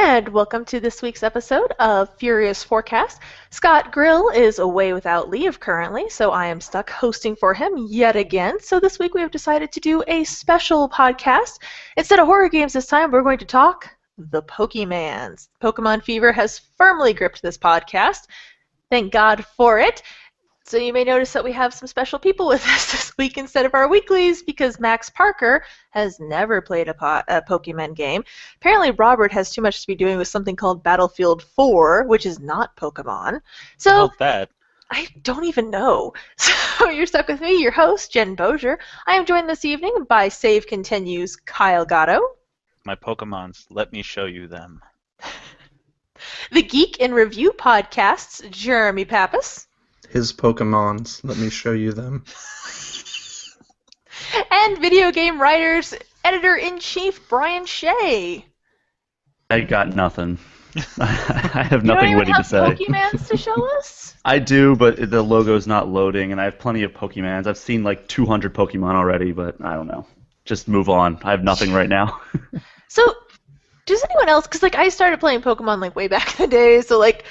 And welcome to this week's episode of Furious Forecast. Scott Grill is away without leave currently, so I am stuck hosting for him yet again. So this week we have decided to do a special podcast. Instead of horror games this time, we're going to talk the Pokemans. Pokemon fever has firmly gripped this podcast. Thank God for it. So you may notice that we have some special people with us this week instead of our weeklies because Max Parker has never played a Pokemon game. Apparently Robert has too much to be doing with something called Battlefield 4, which is not Pokemon. So how's that? I don't even know. So you're stuck with me, your host, Jen Bosier. I am joined this evening by Save Continues Kyle Gaddo. My Pokemons, let me show you them. The Geek in Review podcasts, Jeramy Pappas. His Pokemons. Let me show you them. And video game writers, editor-in-chief Brian Shea. I got nothing. I have nothing witty to say. You don't even have Pokemans to show us? I do, but the logo's not loading, and I have plenty of Pokemans. I've seen like 200 Pokemon already, but I don't know. Just move on. I have nothing right now. So, does anyone else, because like I started playing Pokemon like way back in the day, so like,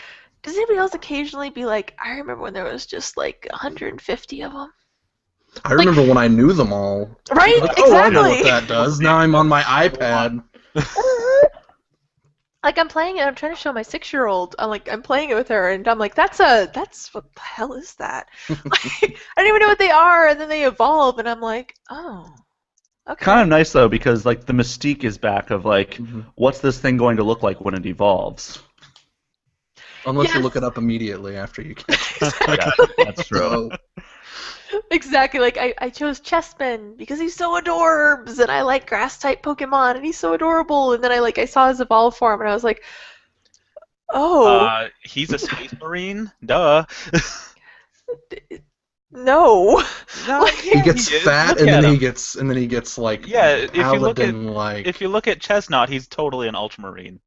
does anybody else occasionally be like, I remember when there was just like 150 of them? I remember when I knew them all. Right? Like, exactly. Oh, I know what that does. Now I'm on my iPad. Like I'm playing it, I'm trying to show my 6-year-old. I'm playing it with her, and I'm like, that's what the hell is that? Like, I don't even know what they are, and then they evolve, and I'm like, oh, okay. Kind of nice though, because like the mystique is back of like, what's this thing going to look like when it evolves? Unless you look it up immediately after you catch it. Yeah, that's true. Exactly. Like I chose Chespin because he's so adorbs, and I like grass-type Pokemon, and he's so adorable. And then I saw his evolved form, and I was like, oh. He's a space marine? Duh. No. He gets fat, and then he gets like if paladin-like. if you look at Chestnut, he's totally an ultramarine.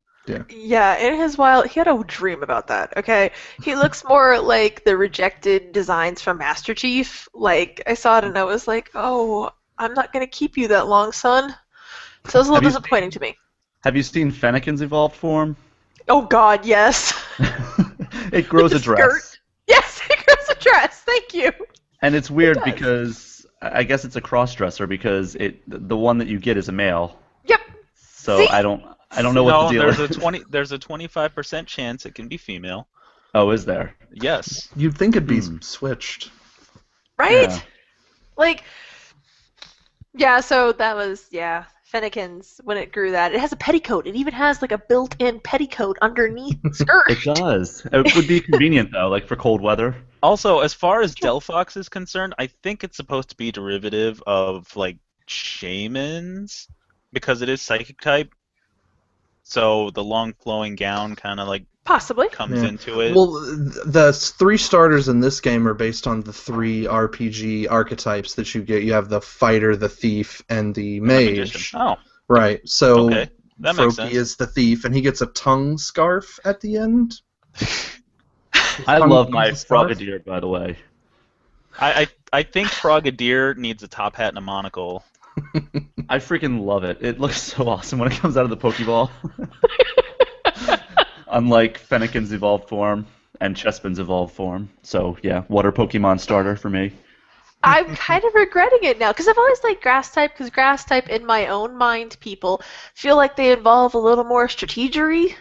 Yeah, in his he had a dream about that, okay? He looks more like the rejected designs from Master Chief. Like, I saw it and I was like, oh, I'm not going to keep you that long, son. So it was a little disappointing to me. Have you seen Fennekin's evolved form? Oh, God, yes. It grows a dress. Yes, it grows a dress. Thank you. And it's weird because I guess it's a cross-dresser because the one that you get is a male. Yep. So See? I don't know what the deal is. There's a 25% chance it can be female. Oh, is there? Yes. You'd think it'd be switched. Right? Yeah. Like, yeah, so that was, Fennekin's, when it grew that. It has a petticoat. It even has like a built-in petticoat underneath the skirt. It does. It would be convenient though, like for cold weather. Also, as far as Delphox is concerned, I think it's supposed to be derivative of like shamans because it is psychic type. So the long flowing gown kind of like possibly comes into it. Well, the 3 starters in this game are based on the 3 RPG archetypes that you get. You have the fighter, the thief, and the mage. Oh. Right. So okay. That makes sense. Froakie is the thief, and he gets a tongue scarf at the end. I love my Frogadier, by the way. I think Frogadier needs a top hat and a monocle. I freaking love it. It looks so awesome when it comes out of the Pokeball. Unlike Fennekin's evolved form and Chespin's evolved form. So, yeah, water Pokemon starter for me. I'm kind of regretting it now, because I've always liked Grass-type, because Grass-type, in my own mind, people feel like they involve a little more strategery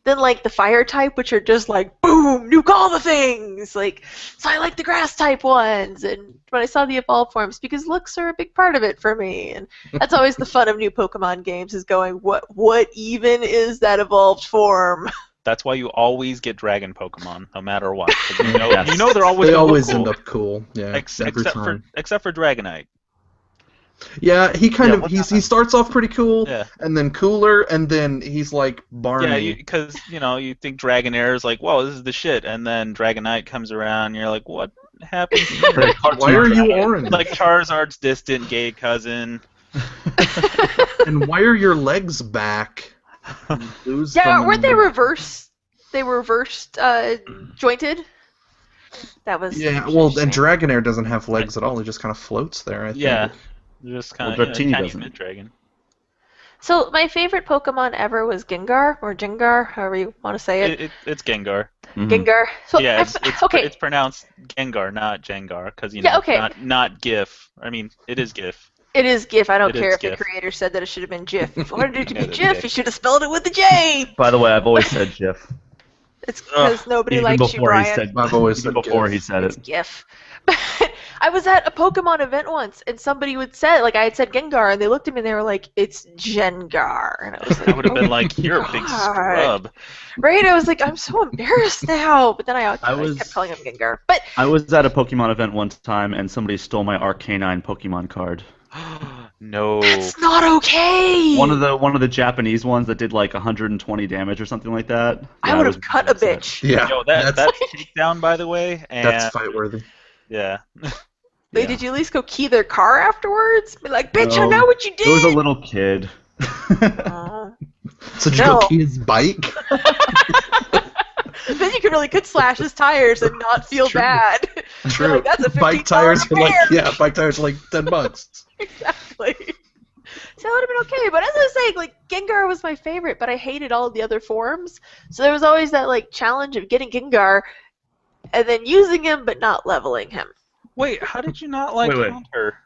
than, like, the Fire-type, which are just like, boom, nuke all the things! Like, so I like the Grass-type ones, and when I saw the evolved forms, because looks are a big part of it for me, and that's always the fun of new Pokemon games, is going, what even is that evolved form? That's why you always get dragon Pokemon, no matter what. You know they're always they always cool. end up cool. Yeah, every time. Except for Dragonite. Yeah, he he starts off pretty cool, and then cooler, and then he's like Barney. Yeah, because you think Dragonair is like, whoa, this is the shit, and then Dragonite comes around, and you're like, what happened here? Why are you orange? Like Charizard's distant gay cousin. And why are your legs back? Weren't they reversed? They were reversed jointed? That was and Dragonair doesn't have legs at all. He just kind of floats there, I think. Yeah, just kind of Dratini tiny doesn't. dragon. So my favorite Pokemon ever was Gengar, or Jengar, however you want to say it. It's Gengar. Gengar. So Yeah, okay. it's pronounced Gengar, not Jengar, because Yeah, okay. not GIF. I mean, it is GIF. It is GIF. I don't It care is if the GIF. creator said that it should have been GIF. If you wanted it to be Yeah, GIF, GIF. you should have spelled it with a J. By the way, I've always said GIF. It's because nobody Even likes you, before he Brian. said, I've always even said before GIF. he said It's it. GIF. But I was at a Pokemon event once, and somebody would say, like, I had said Gengar, and they looked at me and they were like, "It's Jengar," and I was like, I would have been "Oh like, "You're a big God." scrub." Right? I was like, I'm so embarrassed now. But then I kept calling him Gengar. But I was at a Pokemon event one time, and somebody stole my Arcanine Pokemon card. No. that's not okay. One of the Japanese ones that did like 120 damage or something like that. I Yeah, would was have cut a upset. bitch. Yeah, Yo, that's that's takedown, by the way. And that's fight worthy. yeah. Wait, Yeah. did you at least go key their car afterwards? Be like, bitch, I No, know what you did. It was a little kid. Aw. So did you No. go key his bike? Then you could slash his tires and not feel True. bad. True. You're like, that's a $15 Bike tires are like repair. bike tires are like $10. Exactly. So that would have been okay. But as I was saying, like, Gengar was my favorite, but I hated all of the other forms. So there was always that like challenge of getting Gengar and then using him but not leveling him. Wait, how did you not like Wait. Hunter?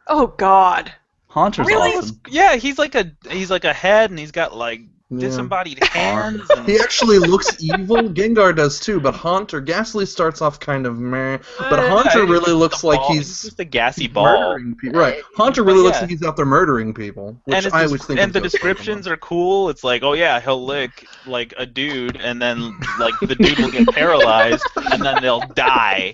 Oh God. Haunter's Really? awesome. Yeah, he's like a head, and he's got like Yeah. disembodied hands. And... He actually looks evil. Gengar does too, but Haunter, Ghastly starts off kind of meh, but Haunter Yeah, really looks like he's just a gassy ball. murdering people. Right. Haunter really But looks yeah. like he's out there murdering people, which And, I always think. and the of those descriptions Pokemon. are cool. It's like, oh yeah, he'll lick like a dude, and then like the dude will get paralyzed, and then they'll die.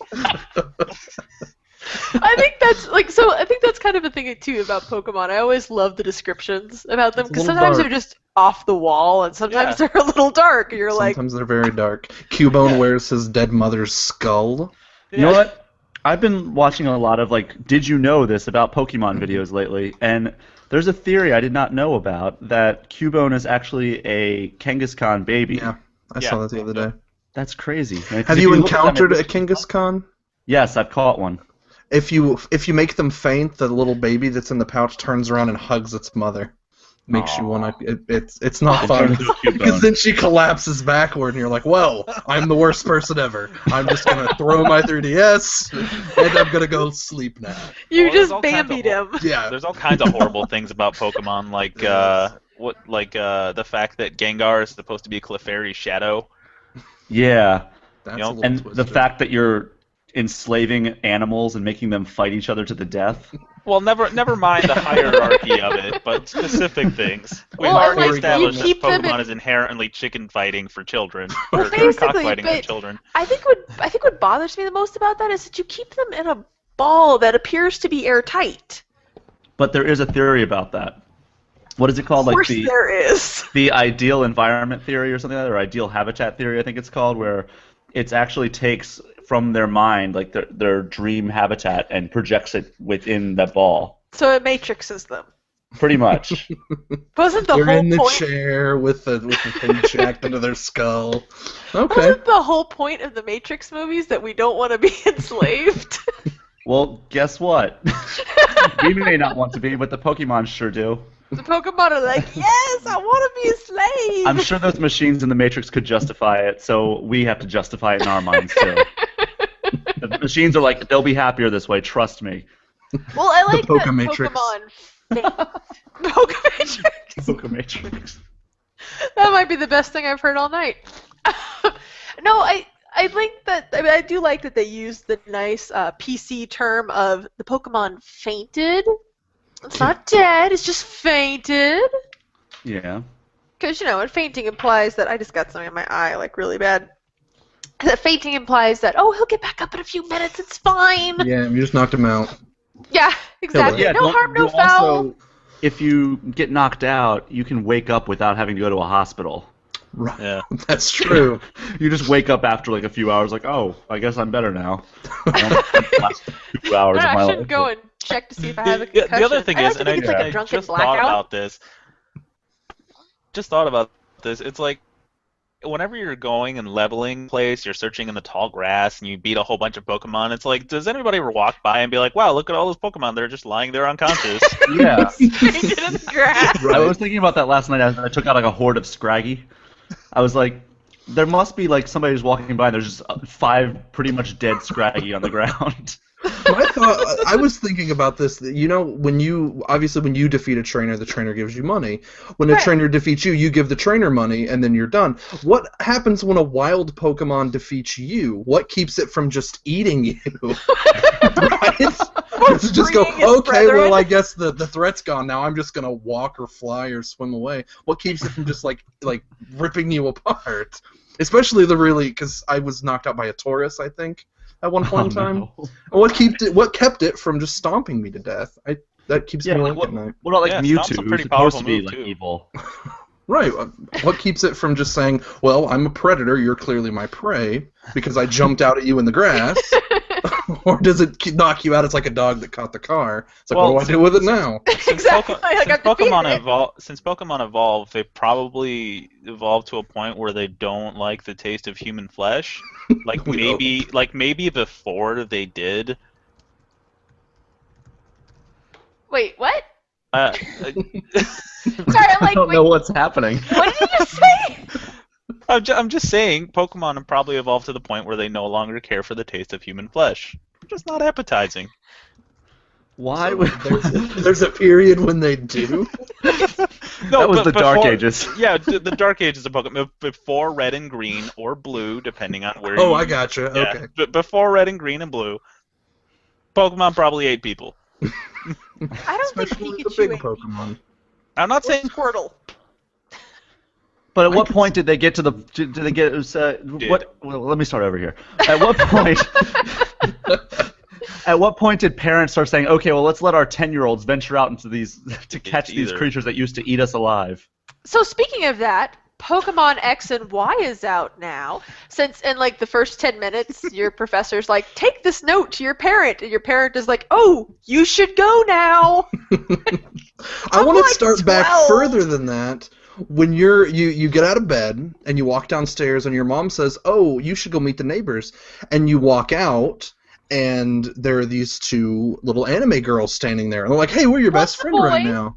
I think that's I think that's kind of a thing too about Pokemon. I always love the descriptions about them It's a because little sometimes dark. they're just off the wall and sometimes they're a little dark. And you're like, Sometimes they're very dark. Cubone wears his dead mother's skull. You know what? I've been watching a lot of did you know this about Pokemon videos lately, and there's a theory I did not know about that Cubone is actually a Kangaskhan baby. Yeah, I Yeah. saw that the other day. That's crazy. Have you encountered a Kangaskhan? Yes, I've caught one. If you make them faint, the little baby that's in the pouch turns around and hugs its mother. Makes you want to. It's not fun turns into a Cubone. because then she collapses backward, and you're like, "Well, I'm the worst person ever. I'm just gonna throw my 3DS and I'm gonna go sleep now." you Well, there's just all kinds of Bambied him. Yeah, There's all kinds of horrible things about Pokemon, like the fact that Gengar is supposed to be Clefairy's shadow. Yeah, that's You know, a little and twisted. the fact that you're enslaving animals and making them fight each other to the death. Well, never mind the hierarchy of it, but specific things. We've Well, already like, established you that keep them Pokemon in- is inherently chicken fighting for children, Well, or basically, cockfighting for but- children. I think what bothers me the most about that is that you keep them in a ball that appears to be airtight. But there is a theory about that. What is it called? Of course there is. The ideal environment theory or something like that, or ideal habitat theory, I think it's called, where it actually takes from their mind, like their dream habitat, and projects it within that ball. So it matrixes them. Pretty much. Wasn't the They're whole in the point? chair with the thing jacked into their skull. Okay. Wasn't the whole point of the Matrix movies that we don't want to be enslaved? Well, guess what? We may not want to be, but the Pokemon sure do. The Pokemon are like, yes, I want to be a slave. I'm sure those machines in the Matrix could justify it, so we have to justify it in our minds too. The machines are like, they'll be happier this way, trust me. Well, I like that Pokematrix. Pokemon. Pokematrix. Pokematrix. That might be the best thing I've heard all night. No, I like that. I mean, I do like that they use the nice PC term of the Pokemon fainted. It's not dead. It's just fainted. Yeah. Because and fainting implies that I just got something in my eye, like really bad. That fainting implies that he'll get back up in a few minutes. It's fine. Yeah, you just knocked him out. Yeah, exactly. Yeah, No harm, no foul. Also, if you get knocked out, you can wake up without having to go to a hospital. Right. Yeah. That's true. You just wake up after like a few hours, like, oh, I guess I'm better now. Last 2 hours of I my shouldn't life. go and check to see if I have a concussion. The other thing I like is, to and I, think it's like I a drunken just thought blackout. about this. Just thought about this. It's like, whenever you're going and leveling place, you're searching in the tall grass and you beat a whole bunch of Pokemon. It's like, does anybody ever walk by and be like, "Wow, look at all those Pokemon! They're just lying there unconscious." Yeah. Straight in the grass. Right. I was thinking about that last night as I took out like a horde of Scraggy. I was like, there must be like somebody who's walking by and there's just 5 pretty much dead Scraggy on the ground. I was thinking about this. You know, when you defeat a trainer, the trainer gives you money. When a trainer defeats you, you give the trainer money, and then you're done. What happens when a wild Pokemon defeats you? What keeps it from just eating you? Right? Does it just go, okay, well, I guess the threat's gone now. I'm just gonna walk or fly or swim away. What keeps it from just like ripping you apart? Especially because I was knocked out by a Taurus, I think, at one point in time. No. What kept it from just stomping me to death? That keeps me awake at night. What about like Stomp's Mewtwo, a who's pretty supposed powerful to be move, like too. evil? Right. What keeps it from just saying, well, I'm a predator, you're clearly my prey, because I jumped out at you in the grass? Or does it knock you out? It's like a dog that caught the car. It's like, what do I do with it now? Exactly. Since Pokemon evolve, they probably evolve to a point where they don't like the taste of human flesh. Like maybe before they did. Wait, what? Sorry, Sorry, I'm like, I don't know what's happening. what did you just say? I'm just saying, Pokemon have probably evolved to the point where they no longer care for the taste of human flesh. Just not appetizing. Why would There's a period when they do. that was the Dark Ages. Yeah, the Dark Ages of Pokemon. Before Red and Green, or Blue, depending on where I gotcha. Yeah, Okay. before Red and Green and Blue, Pokemon probably ate people. I don't Especially think the Pikachu big ate Pokemon. I'm not saying Squirtle. But at what point did they get to the? Did they get? What? Well, let me start over here. At what point? At what point did parents start saying, "Okay, well, let's let our 10-year-olds venture out into these to catch these creatures that used to eat us alive"? So speaking of that, Pokemon X and Y is out now. Since in like the first 10 minutes, your professor's like, "Take this note to your parent," and your parent is like, "Oh, you should go now." I want like to start 12. back further than that. When you get out of bed and you walk downstairs and your mom says, "Oh, you should go meet the neighbors," and you walk out and there are these 2 little anime girls standing there and they're like, "Hey, we're your best friend right now."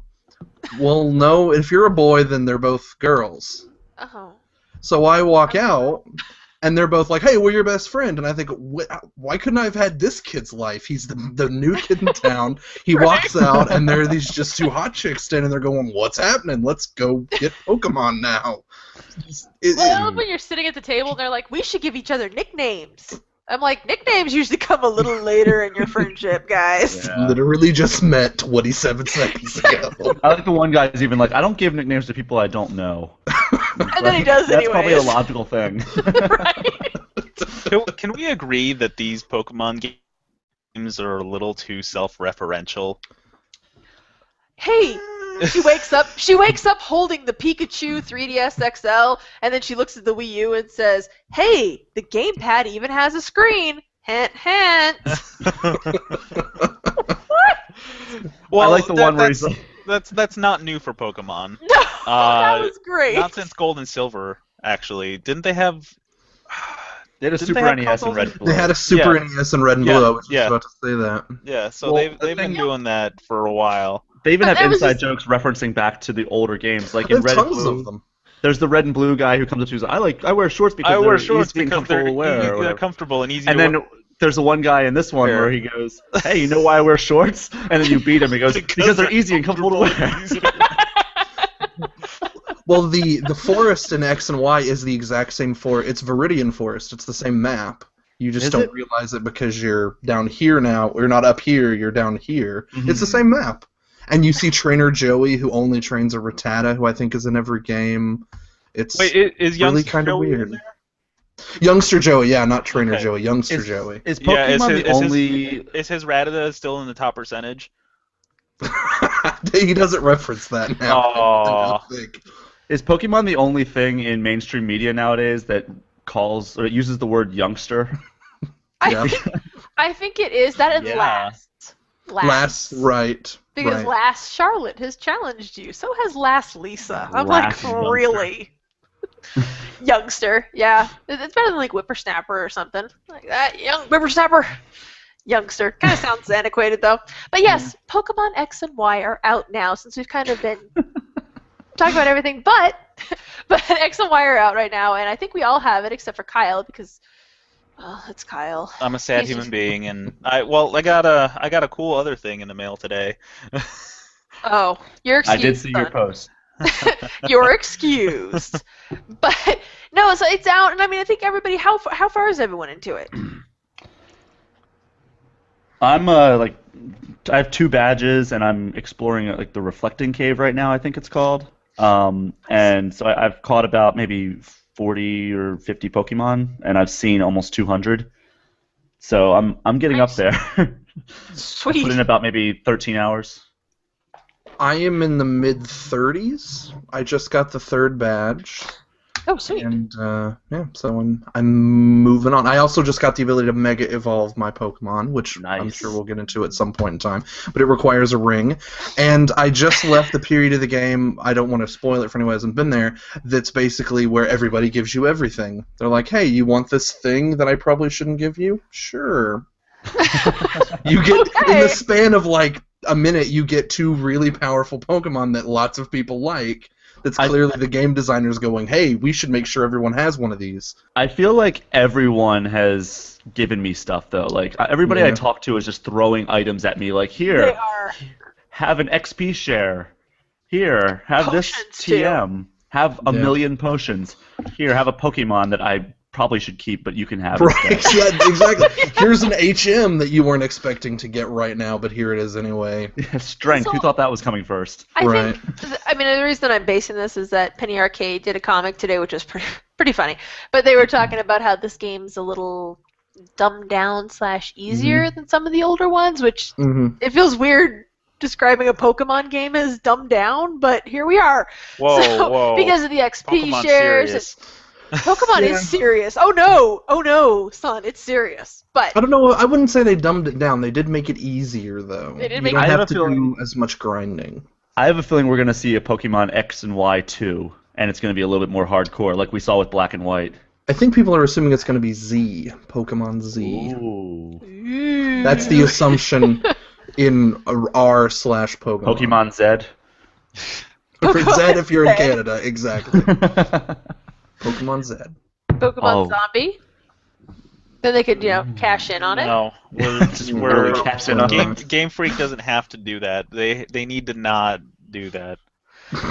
Well, no, if you're a boy, then they're both girls. Oh. So I walk out, and they're both like, "Hey, we're your best friend." And I think, why couldn't I have had this kid's life? He's the new kid in town. He walks out, and there are these just 2 hot chicks standing there going, "What's happening? Let's go get Pokemon now." Well, when you're sitting at the table, they're like, "We should give each other nicknames." I'm like, nicknames usually come a little later in your friendship, guys. Yeah. Literally just met 27 seconds ago. I like the one guy who's even like, "I don't give nicknames to people I don't know." And then he does That's probably a anyways. logical thing. Right? Can we agree that these Pokemon games are a little too self-referential? Hey, she wakes up holding the Pikachu 3DS XL, and then she looks at the Wii U and says, "Hey, the gamepad even has a screen. Hint, hint." Well, I like the one where he's like, that's not new for Pokemon. No, that was great. Not since Gold and Silver, actually. Didn't they have? they had a Didn't Super they have NES and consoles? Red Blue. They had a Super NES and Red and Blue. I was just about to say that. Yeah, so Well, they've the been thing- doing that for a while. They even But have that was inside just- jokes referencing back to the older games, like There in are Red and tons Blue. of them. There's the Red and Blue guy who comes up to you and says, I wear shorts because I wear they're shorts easy and because they're comfortable to wear. or whatever. comfortable and easy And to then wear. there's the one guy in this one Where? where he goes, "Hey, you know why I wear shorts?" And then you beat him. He goes, "Because they're easy and comfortable to wear." Well, the forest in X and Y is the exact same forest. It's Viridian Forest. It's the same map. You just Is don't it? realize it because you're down here now. You're not up here. You're down here. Mhm. It's the same map. And you see Trainer Joey, who only trains a Rattata, who I think is in every game. It's Wait, is really Youngster kind of Joey in weird. there? Youngster Joey, yeah, not Trainer Okay. Joey. Youngster Joey. Is Yeah, Pokemon the only? Is his Rattata still in the top percentage? He doesn't reference that now. Aw. I think. Is Pokemon the only thing in mainstream media nowadays that calls or uses the word youngster? Yeah. I think it is that and Yeah. last. Last, right. Because right. last Charlotte has challenged you. So has last Lisa. I'm Last like, youngster. really? Youngster, yeah. It's better than like whippersnapper or something like that. Young whippersnapper. Youngster. Kind of sounds antiquated though. But yes, Pokemon X and Y are out now since we've kind of been talking about everything, but X and Y are out right now, and I think we all have it except for Kyle because, well, it's Kyle. I'm a sad human being, and I got a cool other thing in the mail today. Oh, you're excused. I did see your post. You're excused. But no, so it's out, and I mean, I think everybody. How far is everyone into it? I'm I have 2 badges, and I'm exploring like the Reflecting Cave right now. I think it's called. And so I've caught about maybe 40 or 50 Pokemon, and I've seen almost 200. So I'm getting up there. Sweet. Put in about maybe 13 hours. I am in the mid-30s. I just got the 3rd badge. Oh, sweet. And, yeah, so I'm moving on. I also just got the ability to Mega Evolve my Pokemon, which Nice. I'm sure we'll get into at some point in time. But it requires a ring. And I just left the period of the game, I don't want to spoil it for anyone who hasn't been there, that's basically where everybody gives you everything. They're like, hey, you want this thing that I probably shouldn't give you? Sure. You get, in the span of like a minute, you get 2 really powerful Pokemon that lots of people like. That's clearly the game designers going, hey, we should make sure everyone has one of these. I feel like everyone has given me stuff, though. Like, everybody I talk to is just throwing items at me, like, here, have an XP share. Here, have Potions, this TM. too. Have a million potions. Here, have a Pokemon that I probably should keep, but you can have Right, instead. yeah, exactly. Here's an HM that you weren't expecting to get right now, but here it is anyway. Strength. So- Who thought that was coming first? I Right. think, I mean, the reason I'm basing this is that Penny Arcade did a comic today, which was pretty funny. But they were talking about how this game's a little dumbed down / easier than some of the older ones, which it feels weird describing a Pokemon game as dumbed down, but here we are. Whoa. Because of the XP Pokemon's shares. serious. Pokemon Yeah. is serious. Oh no, son, it's serious. But I don't know. I wouldn't say they dumbed it down. They did make it easier, though. They did you make don't it- I have have a to feeling- do as much grinding. I have a feeling we're going to see a Pokemon X and Y 2, and it's going to be a little bit more hardcore, like we saw with Black and White. I think people are assuming it's going to be Z, Pokemon Z. Ooh. That's the assumption in r/Pokemon. Pokemon Z. For Z if you're in Canada, exactly. Pokemon Z. Pokemon Zombie. Then they could, cash in on it. No, Really caps in on Game Freak doesn't have to do that. They need to not do that. No, I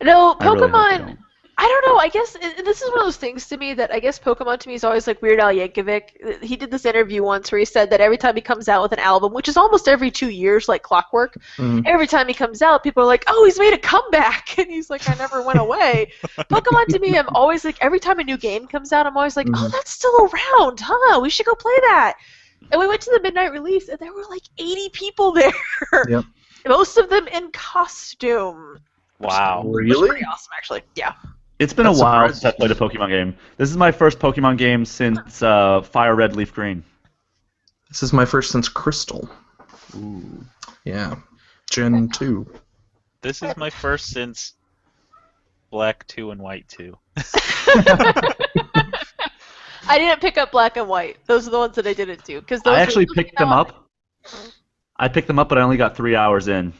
really hope they Pokemon. don't. I don't know. I guess this is one of those things to me that I guess Pokemon to me is always like Weird Al Yankovic. He did this interview once where he said that every time he comes out with an album, which is almost every 2 years, like clockwork, every time he comes out, people are like, "Oh, he's made a comeback," and he's like, "I never went away." Pokemon to me, I'm always like, every time a new game comes out, I'm always like, "Oh, that's still around, huh? We should go play that." And we went to the midnight release, and there were like 80 people there. Yep. Most of them in costume. Wow. Which was Really? pretty awesome, actually. Yeah. It's been That's a while since I surprising. played a Pokemon game. This is my first Pokemon game since Fire Red, Leaf Green. This is my first since Crystal. Ooh. Yeah. Gen 2. This is my first since Black 2 and White 2. I didn't pick up Black and White. Those are the ones that I didn't do. Because I actually picked them up. I picked them up, but I only got 3 hours in.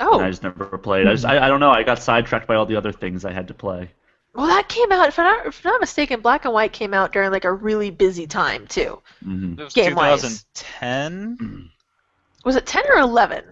Oh. And I just never played. I don't know. I got sidetracked by all the other things I had to play. Well, that came out, if I'm not mistaken, Black and White came out during like a really busy time, too. Mm-hmm. It was Game-wise. 2010. Was it 10 or 11?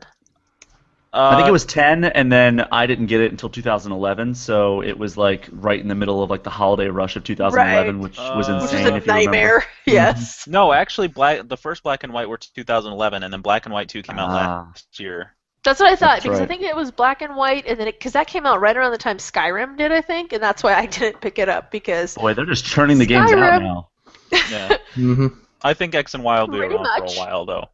I think it was 10, and then I didn't get it until 2011, so it was like right in the middle of like the holiday rush of 2011, Right. which was Which Which insane. was a if you remember. nightmare. Yes. No, actually, the first Black and White were 2011, and then Black and White 2 came out last year. That's what I thought, That's because I right. think it was Black and White, and then because that came out right around the time Skyrim did, I think, and that's why I didn't pick it up, because Boy, they're just churning the games out Skyrim. now. Yeah. Mm-hmm. I think X and Y will be Pretty around much. for a while, though.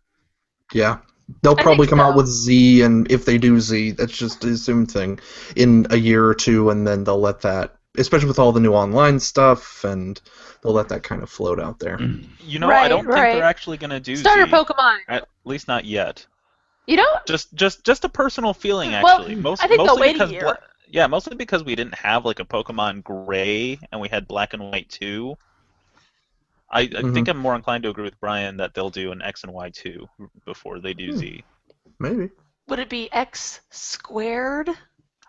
Yeah. They'll I probably think come out so. with Z, and if they do Z, that's just the assumed thing, in a year or two, and then they'll let that, especially with all the new online stuff, and they'll let that kind of float out there. You know, Right, I don't think right. they're actually going to do Starter Z. Pokemon. At least not yet. You don't? Just a personal feeling, Well, actually. I think they'll mostly wait a because year. mostly because we didn't have like a Pokemon Gray, and we had Black and White 2. I think I'm more inclined to agree with Brian that they'll do an X and Y 2 before they do Z. Maybe. Would it be X squared?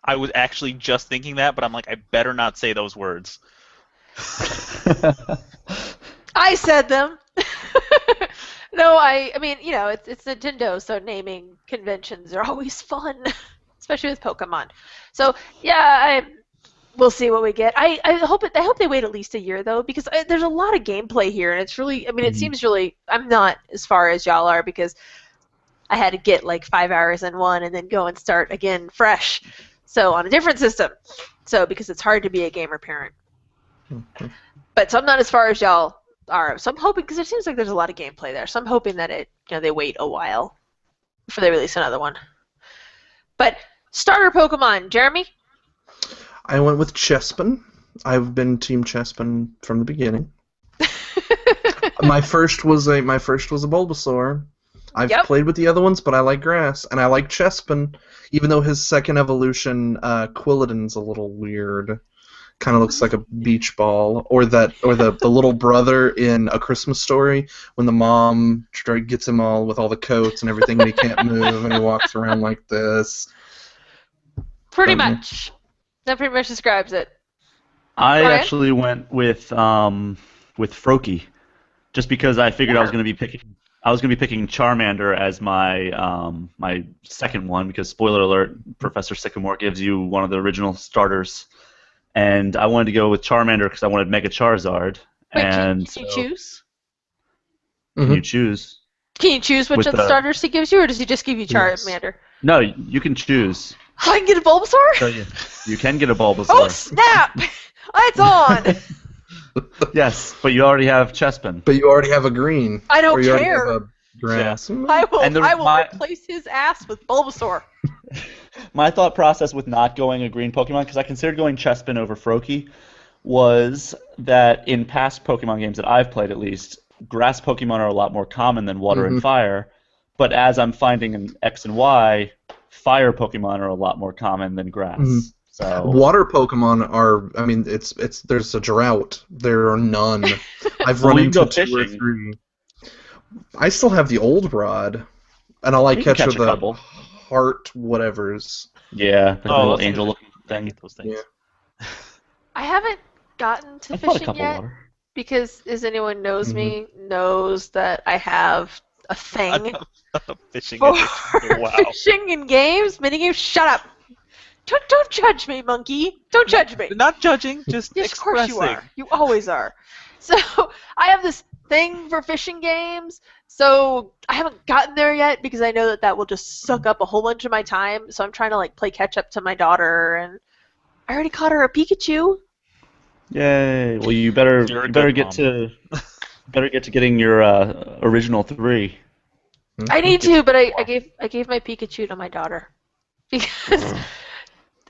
I was actually just thinking that, but I'm like, I better not say those words. I said them. No, I mean, it's Nintendo, so naming conventions are always fun, especially with Pokemon. So yeah, we'll see what we get. I hope they wait at least a year though, because there's a lot of gameplay here, and it's really, it seems really. I'm not as far as y'all are because I had to get like 5 hours in one and then go and start again fresh, so on a different system. So because it's hard to be a gamer parent. But so I'm not as far as y'all are. So I'm hoping, because it seems like there's a lot of gameplay there. So I'm hoping that they wait a while before they release another one. But starter Pokemon, Jeramy? I went with Chespin. I've been Team Chespin from the beginning. My first was a Bulbasaur. I've played with the other ones, but I like grass, and I like Chespin, even though his second evolution, Quilladin's a little weird. Kind of looks like a beach ball, or the little brother in A Christmas Story when the mom gets him all with all the coats and everything, and he can't move, and he walks around like this. Pretty much. That pretty much describes it. I Brian? actually went with Froakie, just because I figured I was going to be picking Charmander as my my second one, because spoiler alert, Professor Sycamore gives you one of the original starters. And I wanted to go with Charmander because I wanted Mega Charizard. Wait, and can you choose? Can you choose? Can you choose which of the starters he gives you, or does he just give you Charmander? Yes. No, you can choose. I can get a Bulbasaur? So you can get a Bulbasaur. Oh, snap! It's on! Yes, but you already have Chespin. But you already have a green. I don't or you care. Already have a grass. I will replace his ass with Bulbasaur. My thought process with not going a green Pokemon, because I considered going Chespin over Froakie, was that in past Pokemon games that I've played at least, grass Pokemon are a lot more common than water and fire, but as I'm finding in X and Y, fire Pokemon are a lot more common than grass. So water Pokemon are, there's a drought. There are none. I've run into 2 or 3. I still have the old rod, and all I catch are the heart whatevers. Yeah, the little angel-looking thing. Those things. Yeah. I haven't gotten to fishing yet, because as anyone knows me, knows that I have a thing Fishing for wow. fishing in games, minigames. Shut up! Don't judge me, monkey. Don't judge me. Not judging, just Yes, of course you expressing. are. You always are. So I have this thing for fishing games. So I haven't gotten there yet because I know that will just suck up a whole bunch of my time. So I'm trying to play catch up to my daughter, and I already caught her a Pikachu. Yay! Well, you better get to getting your original 3. I need to, but I gave my Pikachu to my daughter because,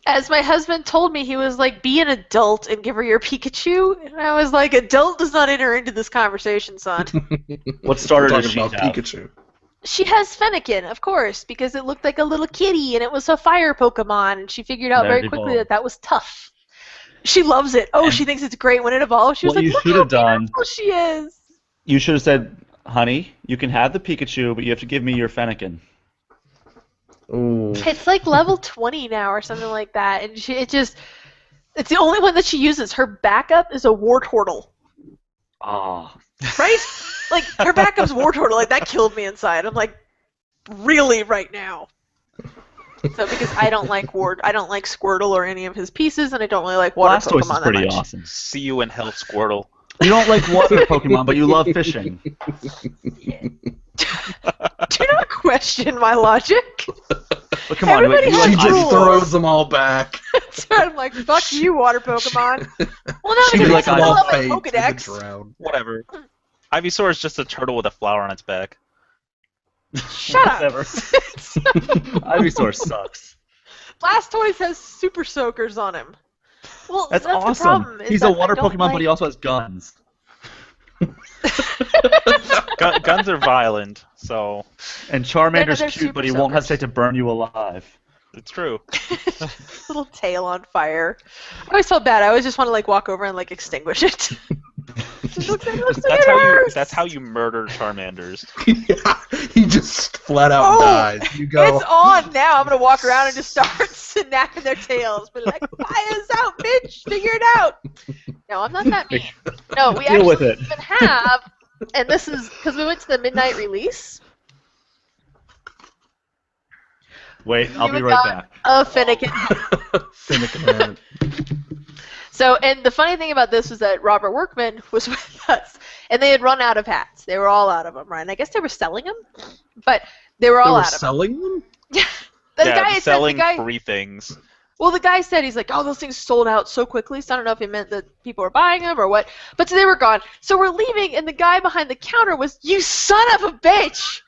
as my husband told me, he was like, "Be an adult and give her your Pikachu," and I was like, "Adult does not enter into this conversation, son." What starter does she have? Pikachu. She has Fennekin, of course, because it looked like a little kitty and it was a fire Pokemon, and she figured out very quickly that was tough. She loves it. Oh, she thinks it's great when it evolves. She was like, "Look how beautiful she is." You should have said, "Honey, you can have the Pikachu, but you have to give me your Fennekin." Ooh. It's like level 20 now or something like that, and it's the only one that she uses. Her backup is a Wartortle. Oh. Right? Like, her backup's Wartortle. Like, that killed me inside. I'm like, really right now? So, because I don't like Squirtle or any of his pieces, and I don't really like water Blastoise Pokemon is pretty that much. awesome. See you in hell, Squirtle. You don't like water Pokemon, but you love fishing. Do not question my logic. But come on, Everybody has She just rules. throws them all back. So I'm like, fuck you, water Pokemon. Well, no, She because like I all love my fade to the Pokedex. drought. Whatever. Ivysaur is just a turtle with a flower on its back. Shut up. Whatever. Ivysaur sucks. Blastoise has super soakers on him. Well, That's the awesome. problem. He's a water Pokemon, but he also has guns. Guns are violent, so And Charmander's They're cute, but he super won't soakers. hesitate to burn you alive. It's true. Little tail on fire. I always felt bad. I always just want to like walk over and like extinguish it. That's how you murder Charmanders. Yeah, he just flat out dies. You go. It's on now. I'm gonna walk around and just start snapping their tails, but like, fire us out, bitch! Figure it out. No, I'm not that mean. No, we Deal with actually it. even have, and this is because we went to the midnight release. Wait, I'll be right back. A Finnegan. Finnegan hat. So, and the funny thing about this was that Robert Workman was with us, and they had run out of hats. They were all out of them, right? And I guess they were selling them, but they were all out of them. Selling them? Yeah. The guy had selling said, free things. Well, the guy said, he's like, oh, those things sold out so quickly, so I don't know if he meant that people were buying them or what, but so they were gone. So we're leaving, and the guy behind the counter was, you son of a bitch!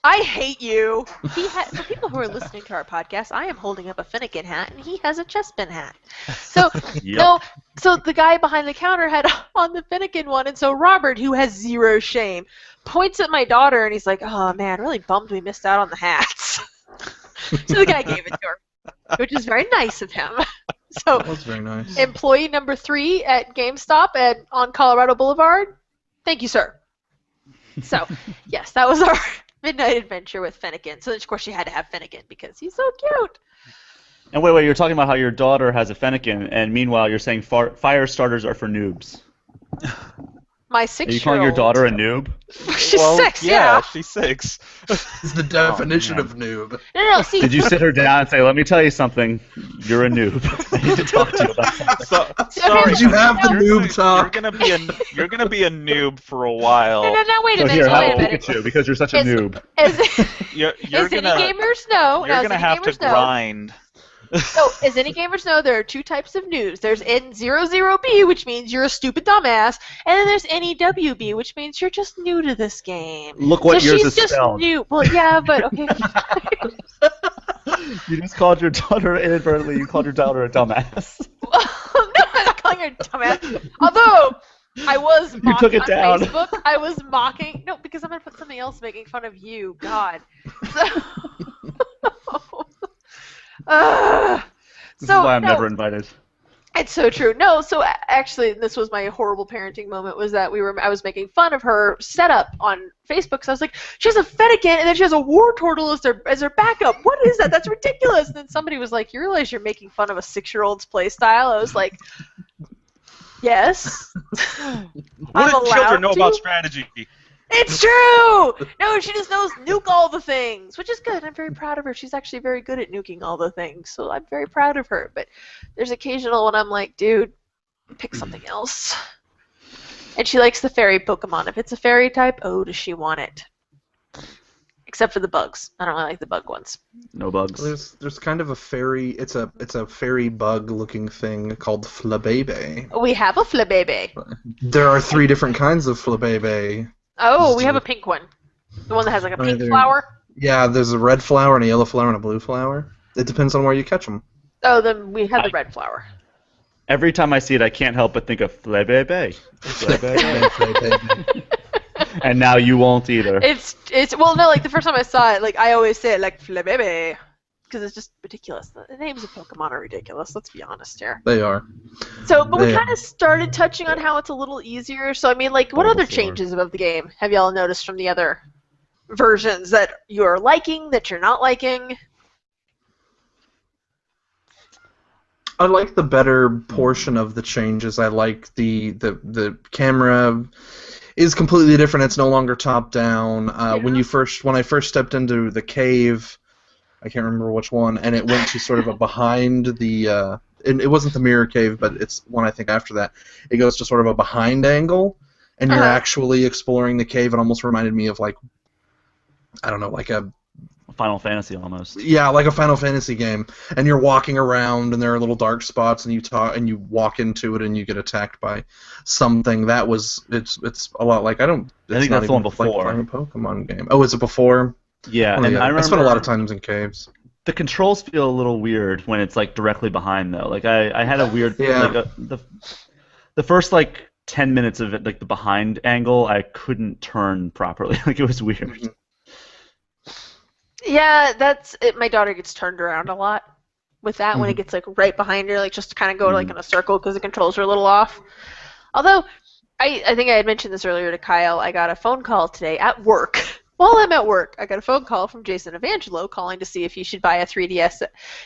I hate you. For people who are listening to our podcast, I am holding up a Finnegan hat, and he has a chestpin hat. So no, so the guy behind the counter had on the Finnegan one, and so Robert, who has zero shame, points at my daughter, and he's like, "Oh man, really bummed we missed out on the hats." So the guy gave it to her, which is very nice of him. So That was very nice. employee number 3 at GameStop on Colorado Boulevard. Thank you, sir. So yes, that was our midnight adventure with Finnegan. So of course she had to have Finnegan because he's so cute. And wait, you're talking about how your daughter has a Fennekin, and meanwhile you're saying fire starters are for noobs. My Are 6-year-old. you calling your daughter a noob? She's Well, 6, yeah, she's 6. It's the definition of noob. No, see. Did you sit her down and say, let me tell you something, you're a noob. I need to talk to you about something. Sorry, Did you have the you're noob talk? You're gonna be a noob for a while. No, wait a So minute. here, Wait have a a minute. Pikachu, because you're such a As- noob. You're As gonna any gamers know, you're gonna have to grind. So, as any gamers know, there are 2 types of noobs. There's N00B, which means you're a stupid dumbass, and then there's NEWB, which means you're just new to this game. Look what so yours she's is just spelled. new. Well, yeah, but okay. You just called your daughter inadvertently, you called your daughter a dumbass. No, I'm not calling her a dumbass. Although I was mocking took it on down. Facebook. I was mocking. No, because I'm gonna put something else making fun of you. God. So, This is why I'm never invited. It's so true. No, so actually, this was my horrible parenting moment. Was that I was making fun of her setup on Facebook. So I was like, she has a Fennekin, and then she has a War Turtle as her backup. What is that? That's ridiculous. And then somebody was like, you realize you're making fun of a 6-year-old's play style? I was like, yes. What do children know about strategy? It's true! No, she just knows nuke all the things, which is good. I'm very proud of her. She's actually very good at nuking all the things, so I'm very proud of her. But there's occasional when I'm like, dude, pick something else. And she likes the fairy Pokemon. If it's a fairy type, oh, does she want it? Except for the bugs. I don't really like the bug ones. No bugs. There's kind of a fairy. It's a fairy bug looking thing called Flabebe. We have a Flabebe. There are 3 different kinds of Flabebe. Oh, we have a pink one. The one that has like a pink flower? Yeah, there's a red flower and a yellow flower and a blue flower. It depends on where you catch them. Oh, then we have the red flower. Every time I see it, I can't help but think of Flabebe. And now you won't either. It's well, no, like the first time I saw it, like I always say it like Flabebe. Because it's just ridiculous. The names of Pokemon are ridiculous, let's be honest here. They are. So, but we They kind of started touching on how it's a little easier. So, I mean, like, what other changes of the game have y'all noticed from the other versions that you're liking, that you're not liking? I like the better portion of the changes. I like the camera is completely different. It's no longer top down. When I first stepped into the cave, I can't remember which one, and it went to sort of a behind the. And it wasn't the mirror cave, but it's one I think after that. It goes to sort of a behind angle, and you're actually exploring the cave. It almost reminded me of like, I don't know, like a Final Fantasy almost. Yeah, like a Final Fantasy game, and you're walking around, and there are little dark spots, and you walk into it, and you get attacked by something. It's a lot like I think that's the one like before. playing a Pokemon game. Oh, is it before? Yeah, Oh, and yeah. I remember I spent a lot of times in caves. the controls feel a little weird when it's like directly behind though. Like I had a weird the first like 10 minutes of it, like the behind angle, I couldn't turn properly. Like it was weird. Yeah, that's it. My daughter gets turned around a lot with that when it gets like right behind her, like just to kind of go like in a circle because the controls are a little off. Although I think I had mentioned this earlier to Kyle. I got a phone call today at work. While I'm at work, I got a phone call from Jason Evangelo calling to see if he should buy a 3DS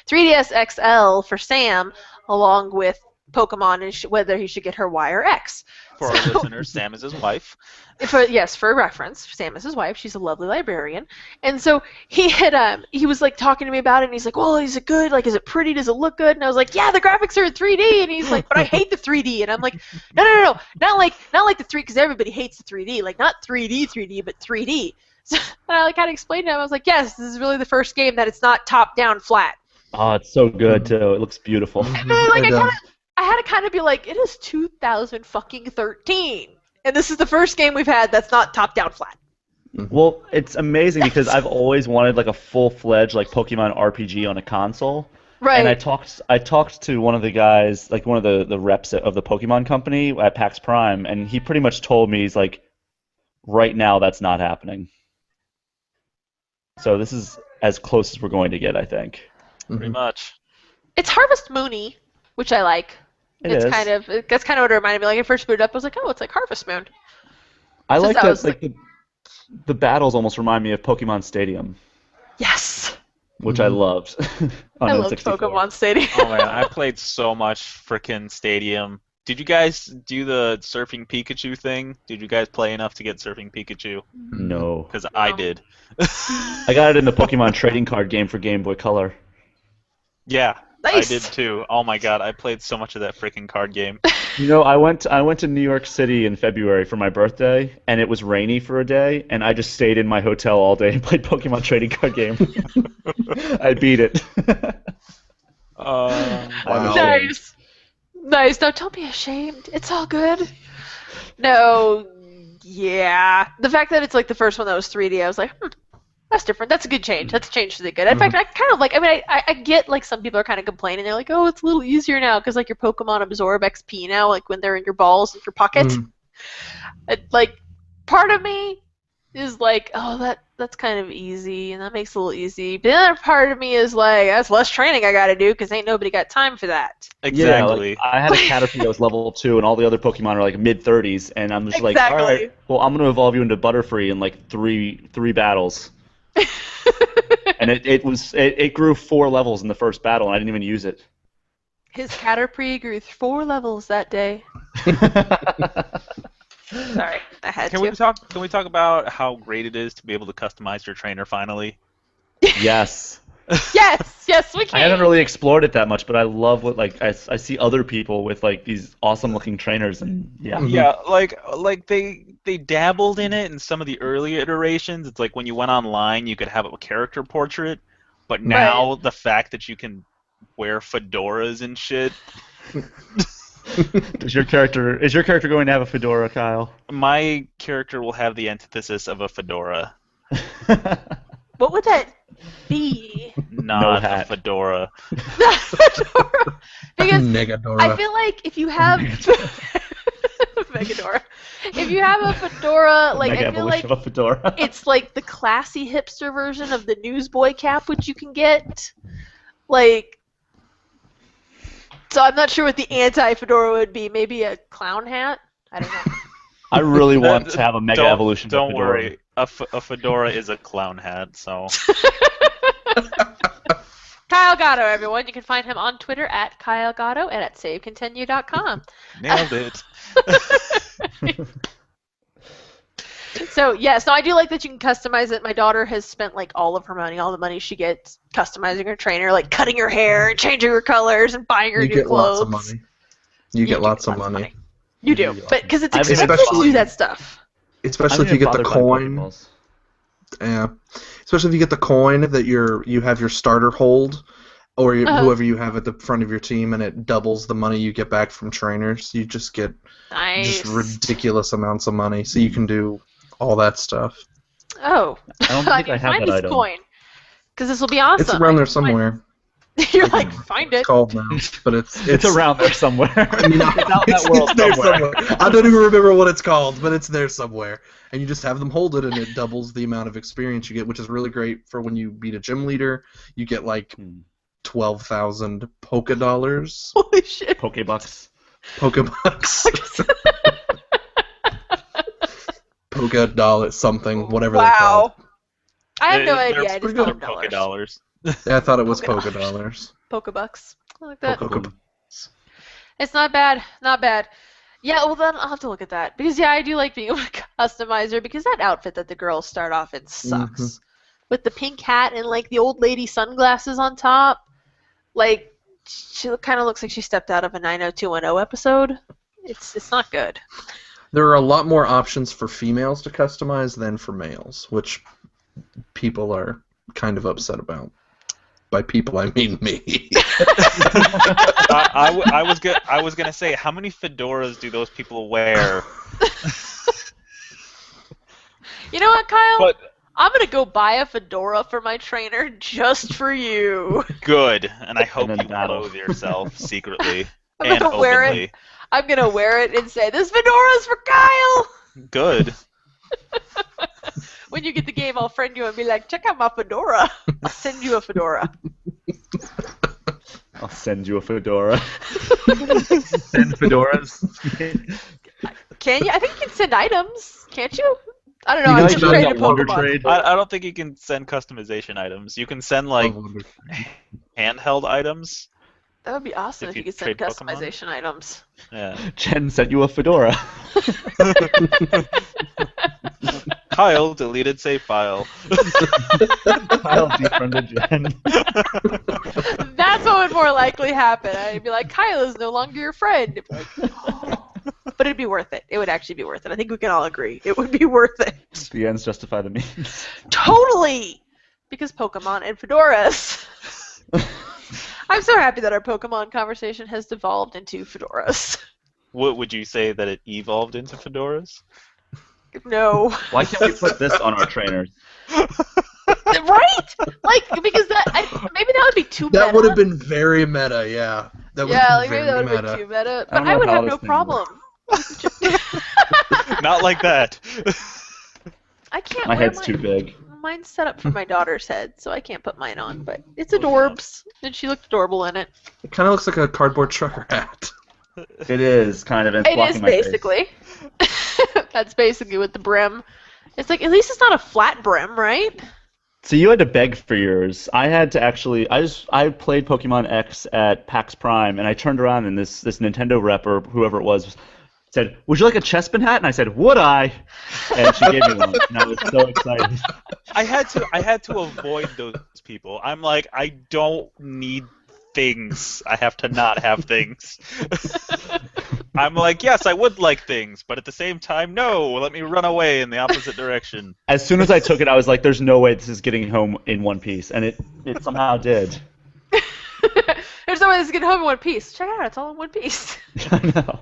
XL for Sam along with Pokemon and whether he should get her Y or X. For our listeners, Sam is his wife. Yes, for reference, Sam is his wife. She's a lovely librarian, and so he was like talking to me about it, and he's like, "Well, is it good? Like, is it pretty? Does it look good?" And I was like, "Yeah, the graphics are in 3D." And he's like, "But I hate the 3D." And I'm like, "No, not like the 3D because everybody hates the 3D. Like not 3D, but 3D." So, and I like kind of explained to him. I was like, "Yes, this is really the first game that it's not top down flat." Oh, it's so good too. It looks beautiful. And then, like I had to kind of be like, "It is 2013. And this is the first game we've had that's not top-down flat." Well, it's amazing because I've always wanted like a full-fledged like Pokemon RPG on a console. Right. And I talked to one of the guys, like one of the reps of the Pokemon company at PAX Prime, and he pretty much told me, he's like, right now that's not happening. So this is as close as we're going to get, I think. Pretty much. It's Harvest Moony, which I like. That's kind of what it reminded me. Like I first booted up, I was like, "Oh, it's like Harvest Moon." I Just like that that. was, Like the battles almost remind me of Pokemon Stadium, Yes, which I loved. On I loved N64. Pokemon Stadium. Oh man, I played so much frickin' Stadium. Did you guys do the Surfing Pikachu thing? Did you guys play enough to get Surfing Pikachu? No. Because I did. I got it in the Pokemon trading card game for Game Boy Color. Yeah, Nice. I did too. Oh my god, I played so much of that freaking card game. You know, I went to New York City in February for my birthday, and it was rainy for a day, and I just stayed in my hotel all day and played Pokemon trading card game. I beat it. Wow. Nice. Now don't be ashamed. It's all good. No, yeah. The fact that it's like the first one that was 3D, I was like, that's different. That's a good change. That's a change to the good. In fact, I kind of like. I mean, I get like some people are kind of complaining. They're like, "Oh, it's a little easier now because like your Pokemon absorb XP now, like when they're in your balls and your pocket." Like, part of me is like, "Oh, that's kind of easy, and that makes it a little easy." But the other part of me is like, "That's less training I got to do because ain't nobody got time for that." Exactly. Yeah, like, I had a Caterpie that was level 2, and all the other Pokemon are like mid-30s, and I'm just like, all right, well, I'm going to evolve you into Butterfree in like three battles. And it grew 4 levels in the first battle, and I didn't even use it. His Caterpie grew 4 levels that day. Sorry, I had Can we talk about how great it is to be able to customize your trainer finally? Yes. Yes, we can. I haven't really explored it that much, but I love what I see other people with like these awesome looking trainers, and Yeah, like they dabbled in it in some of the early iterations. It's like when you went online, you could have a character portrait, but now the fact that you can wear fedoras and shit. Is your character going to have a fedora, Kyle? My character will have the antithesis of a fedora. What would that be? Not hat. a fedora. Not Fedora. Because Negadora. I feel like if you have Megadora, if you have a fedora, like Mega I feel evolution like of a fedora. it's like the classy hipster version of the newsboy cap, which you can get. Like, so I'm not sure what the anti-fedora would be. Maybe a clown hat? I don't know. I really want to have a mega evolution of a Don't fedora. worry. A fedora is a clown hat, so... Kyle Gaddo, everyone. You can find him on Twitter at Kyle Gaddo and at SaveContinue.com. Nailed it. So, yes, no, I do like that you can customize it. My daughter has spent, like, all of her money, all the money she gets, customizing her trainer, like, cutting her hair and changing her colors and buying her new clothes. Lots of money. You get lots of money. You do, but because it's I've expensive to do that stuff. Especially if you get the coin. Yeah. Especially if you get the coin that you have your starter hold, or whoever you have at the front of your team, and it doubles the money you get back from trainers. You just get just ridiculous amounts of money, so you can do all that stuff. Oh, I don't think I have find that this item. coin because this will be awesome. It's around there somewhere. You're like, find It's it. called now, but It's around there somewhere. I mean, It's out in that world it's there somewhere. I don't even remember what it's called, but it's there somewhere. And you just have them hold it, and it doubles the amount of experience you get, which is really great for when you beat a gym leader. You get like 12,000 polka dollars. Holy shit. Pokebucks. Pokebucks. Polka dollar something, whatever they're Wow. called. I have no They're idea. I just pretty call good. them Polka dollars. dollars. Yeah, I thought it was Polka polka dollars. Pokebucks. I like that. Polka. It's not bad. Not bad. Yeah, well then I'll have to look at that. Because yeah, I do like being able to customize her because that outfit that the girls start off in sucks. With the pink hat and like the old lady sunglasses on top. Like she kind of looks like she stepped out of a 90210 episode. It's not good. There are a lot more options for females to customize than for males, which people are kind of upset about. By people, I mean me. I was gonna say, how many fedoras do those people wear? You know what, Kyle? But I'm gonna go buy a fedora for my trainer just for you. good, and I hope then you battle. clothe yourself secretly I'm and gonna wear openly. it. I'm gonna wear it and say, "This fedora's for Kyle." Good. When you get the game, I'll friend you and be like, "Check out my fedora." I'll send you a fedora. I'll send you a fedora. Send fedoras. Can you? I think you can send items, can't you? I don't know. You know I'm you just can afraid do of that Wonder Pokemon. Trade? I don't think you can send customization items. You can send like handheld items. That would be awesome If if you you could send trade Pokemon? customization items. Yeah. Jen sent you a fedora. Kyle deleted save file. Kyle defriended Jen. That's what would more likely happen. I'd be like, Kyle is no longer your friend. It'd be like, oh. But it'd be worth it. It would actually be worth it. I think we can all agree. It would be worth it. The ends justify the means. Totally! Because Pokemon and fedoras. I'm so happy that our Pokemon conversation has devolved into fedoras. What would you say that it evolved into fedoras? No. Why can't we put this on our trainers? Right? Like, because maybe that would be too meta. That would have been very meta, yeah. That would Yeah, have like been maybe that very would have meta. been too meta. I don't But I know would how have this no thing problem. Not like that. I can't My wear head's too big. Mine's set up for my daughter's head, so I can't put mine on. But it's adorbs, and she looked adorable in it. It kind of looks like a cardboard trucker hat. It is kind of. It's It blocking is my face. basically. That's basically with the brim. It's like, at least it's not a flat brim, right? So you had to beg for yours. I had to actually. I played Pokemon X at PAX Prime, and I turned around and this Nintendo rep or whoever it was said, "Would you like a Chespin hat?" And I said, "Would I?" And she gave me one, and I was so excited. I had to avoid those people. I'm like, I don't need things. I have to not have things. I'm like, yes, I would like things, but at the same time, no, let me run away in the opposite direction. As soon as I took it, I was like, "There's no way this is getting home in one piece," and it somehow did. There's no way this is getting home in one piece. Check it out, it's all in one piece. I know.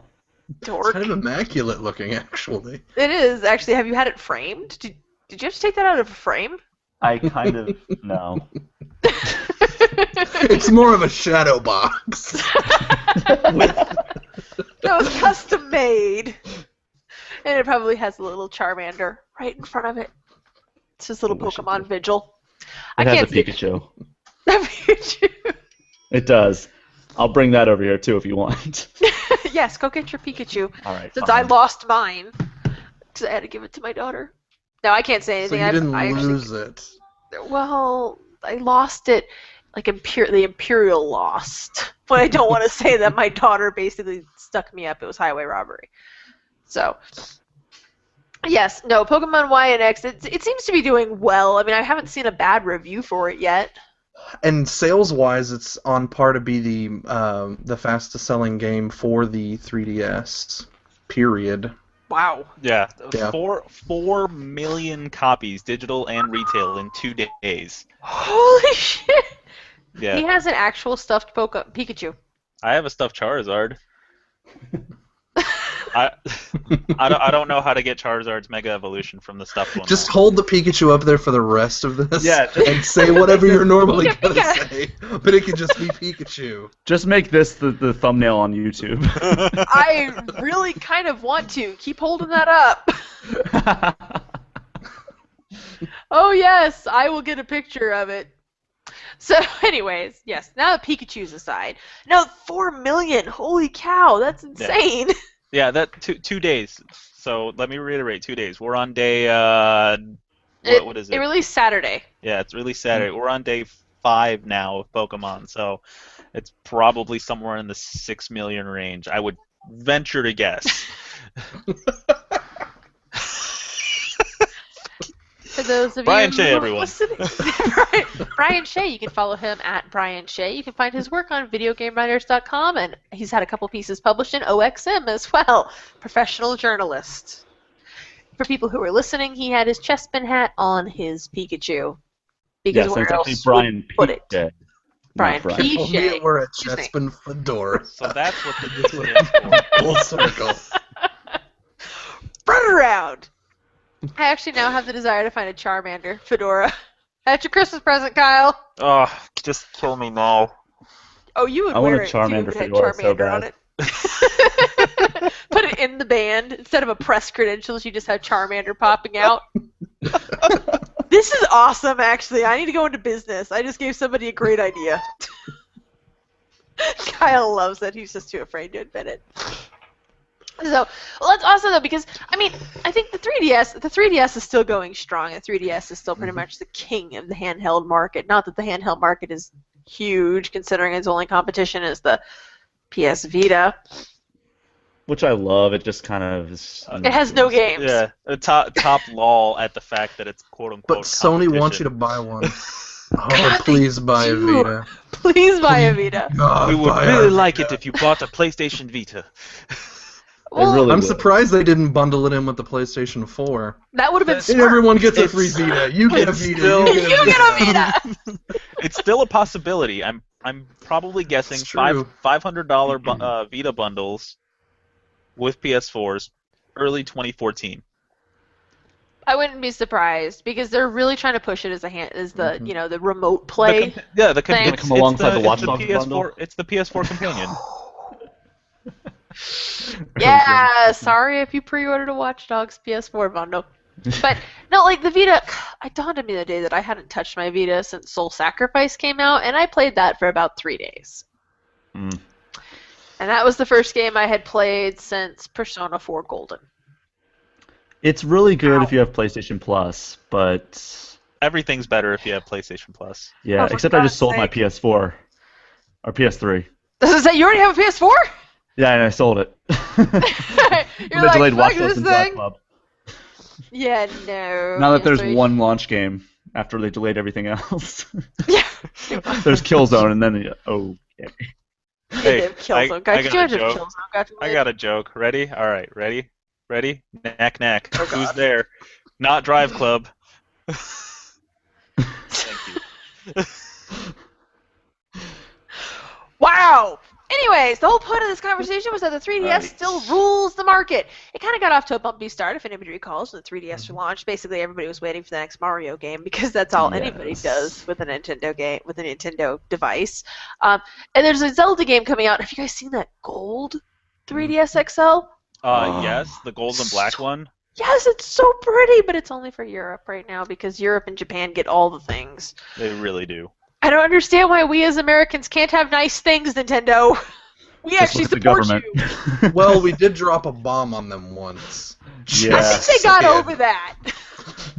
Dork. It's kind of immaculate looking, actually. It is, actually. Have you had it framed? Did you have to take that out of a frame? I kind of no. It's more of a shadow box. That was custom made. And it probably has a little Charmander right in front of it. It's just a little Pokemon vigil. It I has can't a see Pikachu. a Pikachu. It does. I'll bring that over here too if you want. Yes, go get your Pikachu. All right. Since fine. I lost mine, because I had to give it to my daughter. No, I can't say So anything. you didn't I actually, lose it. well, I lost it like the Imperial lost. But I don't want to say that my daughter basically stuck me up. It was highway robbery. So, yes, no, Pokemon Y and X, it seems to be doing well. I mean, I haven't seen a bad review for it yet. And sales-wise, it's on par to be the fastest-selling game for the 3DS. Period. Wow. Yeah, Yeah. 4 million copies, digital and retail, in 2 days. Holy shit! Yeah, He has an actual stuffed Pikachu. I have a stuffed Charizard. I don't know how to get Charizard's Mega Evolution from the stuffed one. Just hold the Pikachu up there for the rest of this, Yeah. and say whatever you're normally Pika, gonna Pika. say, but it can just be Pikachu. Just make this the thumbnail on YouTube. I really kind of want to. Keep holding that up. Oh, yes, I will get a picture of it. So, anyways, yes, now that Pikachu's aside. No, 4 million! Holy cow, that's insane! Yeah, that 2 days. So let me reiterate, 2 days. We're on day what is it? It released Saturday. Yeah, it's released Saturday. We're on day 5 now of Pokemon, so it's probably somewhere in the 6 million range. I would venture to guess. For those of Brian you Shea, who are everyone. listening, Brian Shea, you can follow him at Brian Shea. You can find his work on videogamewriters.com, and he's had a couple pieces published in OXM as well. Professional journalist. For people who are listening, he had his chestpin hat on his Pikachu. Because Yes, where it's actually else Brian would you put it? Shea. Brian Not P. Oh, Shea. we were at Excuse me. Chespin Fedora. So that's what the stands for. Full circle. Run around! I actually now have the desire to find a Charmander Fedora. That's your Christmas present, Kyle. Oh, just kill me now. Oh, you would I want wear a it too Charmander if it had Fedora so Charmander on bad. it. Put it in the band. Instead of a press credentials, you just have Charmander popping out. This is awesome, actually. I need to go into business. I just gave somebody a great idea. Kyle loves it. He's just too afraid to admit it. So, well, that's awesome though, because I mean, I think the 3DS is still going strong. The 3DS is still pretty much the king of the handheld market. Not that the handheld market is huge, considering its only competition is the PS Vita. Which I love. It just kind of is. It has no games. Yeah, top lol at the fact that it's quote unquote. But Sony wants you to buy one. Oh, please buy a do. Vita. Please buy a Vita. God, We would buy really a like Vita. it if you bought a PlayStation Vita. Well, really I'm would. surprised they didn't bundle it in with the PlayStation 4. that would have been And And smart. everyone gets a It's- free Vita. You get a it's Vita. still- You get a You get a Vita. Vita. It's still a possibility. I'm probably guessing It's true. $500 Vita bundles with PS4s early 2014. I wouldn't be surprised because they're really trying to push it as Mhm. you know, the remote play. Thing. Come alongside the Watch it's Dogs PS4. bundle? It's the PS4 companion. Yeah, sorry if you pre-ordered a Watch Dogs PS4 bundle. But no, like the Vita, it dawned on me the day that I hadn't touched my Vita since Soul Sacrifice came out, and I played that for about 3 days. Mm. And that was the first game I had played since Persona 4 Golden. It's really good if you have PlayStation Plus, but Everything's better if you have PlayStation Plus. yeah, Oh, for except I just God's sold my sake. PS4 or PS3. Does it say you already have a PS4? Yeah, and I sold it. You're They like, delayed fuck Watch this Dogs and Drive thing. Club. Yeah, no. Now that there's PS3. one launch game after they delayed everything else, Yeah. there's Killzone, and then okay. Hey, Killzone. I Could got you a imagine if joke. Killzone got I delayed? got a joke. Ready? All right. Ready? Knack knack. Oh, Who's God. there? Not Drive Club. Thank you. Wow! Anyways, the whole point of this conversation was that the 3DS Right. still rules the market. It kind of got off to a bumpy start, if anybody recalls, when the 3DS launched. Basically, everybody was waiting for the next Mario game because that's all anybody Yes. does with a Nintendo game, with a Nintendo device. And there's a Zelda game coming out. Have you guys seen that gold 3DS XL? Yes, the gold and black one. Yes, it's so pretty, but it's only for Europe right now because Europe and Japan get all the things. They really do. I don't understand why we as Americans can't have nice things, Nintendo. We Just actually look at the support government. you. Well, we did drop a bomb on them once. Yeah. I think they got Saying. over that.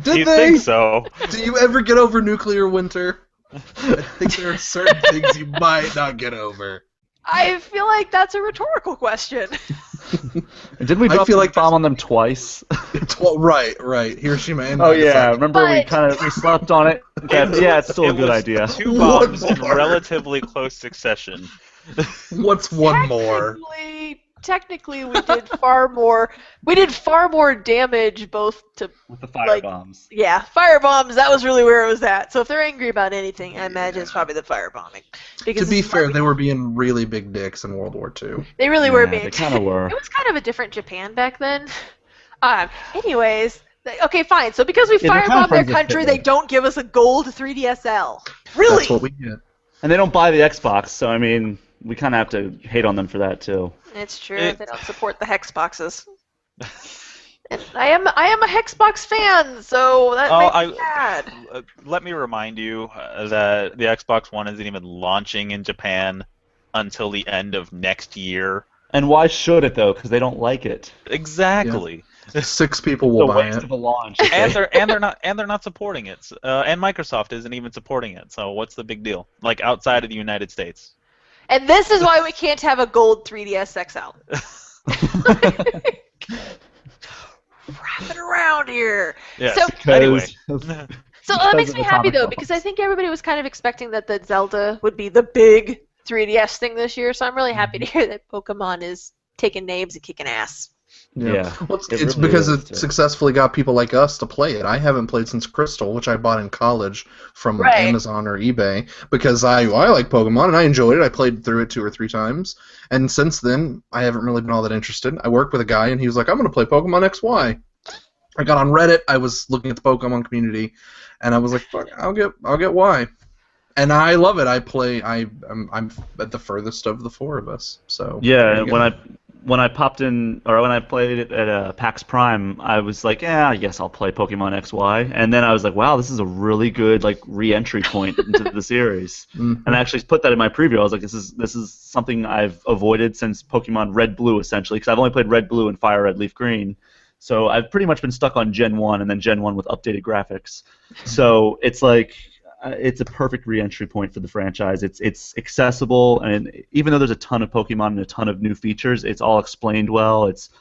Did you they? think so? Do you ever get over nuclear winter? I think there are certain things you might not get over. I feel like that's a rhetorical question. And didn't we I drop feel the like bomb on them twice? Right. Hiroshima and Oh yeah, Nagasaki. remember we But- slept on it. Yeah, it's still a It good was idea. 2 bombs One in more. relatively close succession. What's one more? Technically, technically we did far more. We did far more damage, both to With the fire bombs. Yeah, firebombs. That was really where it was at. So if they're angry about anything, I imagine it's probably the firebombing. To be fair, they were being really big dicks in World War II. They really were They being. kind of were. It was kind of a different Japan back then. Anyways, okay, fine. So because we they're kind of firebomb their friends with country, Hitler. they don't give us a gold 3DSL. Really? That's what we get. And they don't buy the Xbox, so I mean, we kind of have to hate on them for that too. It's true. They don't support the hex boxes. And I am a Hexbox fan, so that makes me sad. Let me remind you that the Xbox One isn't even launching in Japan until the end of next year. And why should it though? Because they don't like it. Exactly. Yeah. 6 people will It's a buy waste it. of a launch. and they're not supporting it. And Microsoft isn't even supporting it. So what's the big deal? Like outside of the United States. And this is why we can't have a gold 3DS XL. Wrap it around here. Yes. So, Anyway. So that makes me happy though, because I think everybody was kind of expecting that the Zelda would be the big 3DS thing this year. So I'm really happy to hear that Pokemon is taking names and kicking ass. Yeah. Well, it's really because is, it too. successfully got people like us to play it. I haven't played since Crystal, which I bought in college from Right. Amazon or eBay, because I like Pokemon and I enjoyed it. I played through it 2 or 3 times, and since then I haven't really been all that interested. I worked with a guy and he was like, "I'm going to play Pokemon XY." I got on Reddit. I was looking at the Pokemon community, and I was like, "Fuck, I'll get Y." And I love it. I'm at the furthest of the 4 of us. So Yeah, there you and go. when I popped in, or when I played it at PAX Prime, I was like, yeah, I guess I'll play Pokemon XY. And then I was like, wow, this is a really good re-entry point into the series. Mhm. And I actually put that in my preview. I was like, this is something I've avoided since Pokemon Red Blue, essentially, because I've only played Red Blue and Fire Red Leaf Green. So I've pretty much been stuck on Gen 1 and then Gen 1 with updated graphics. So it's like, it's a perfect re-entry point for the franchise. It's accessible, and even though there's a ton of Pokemon and a ton of new features, it's all explained well. It's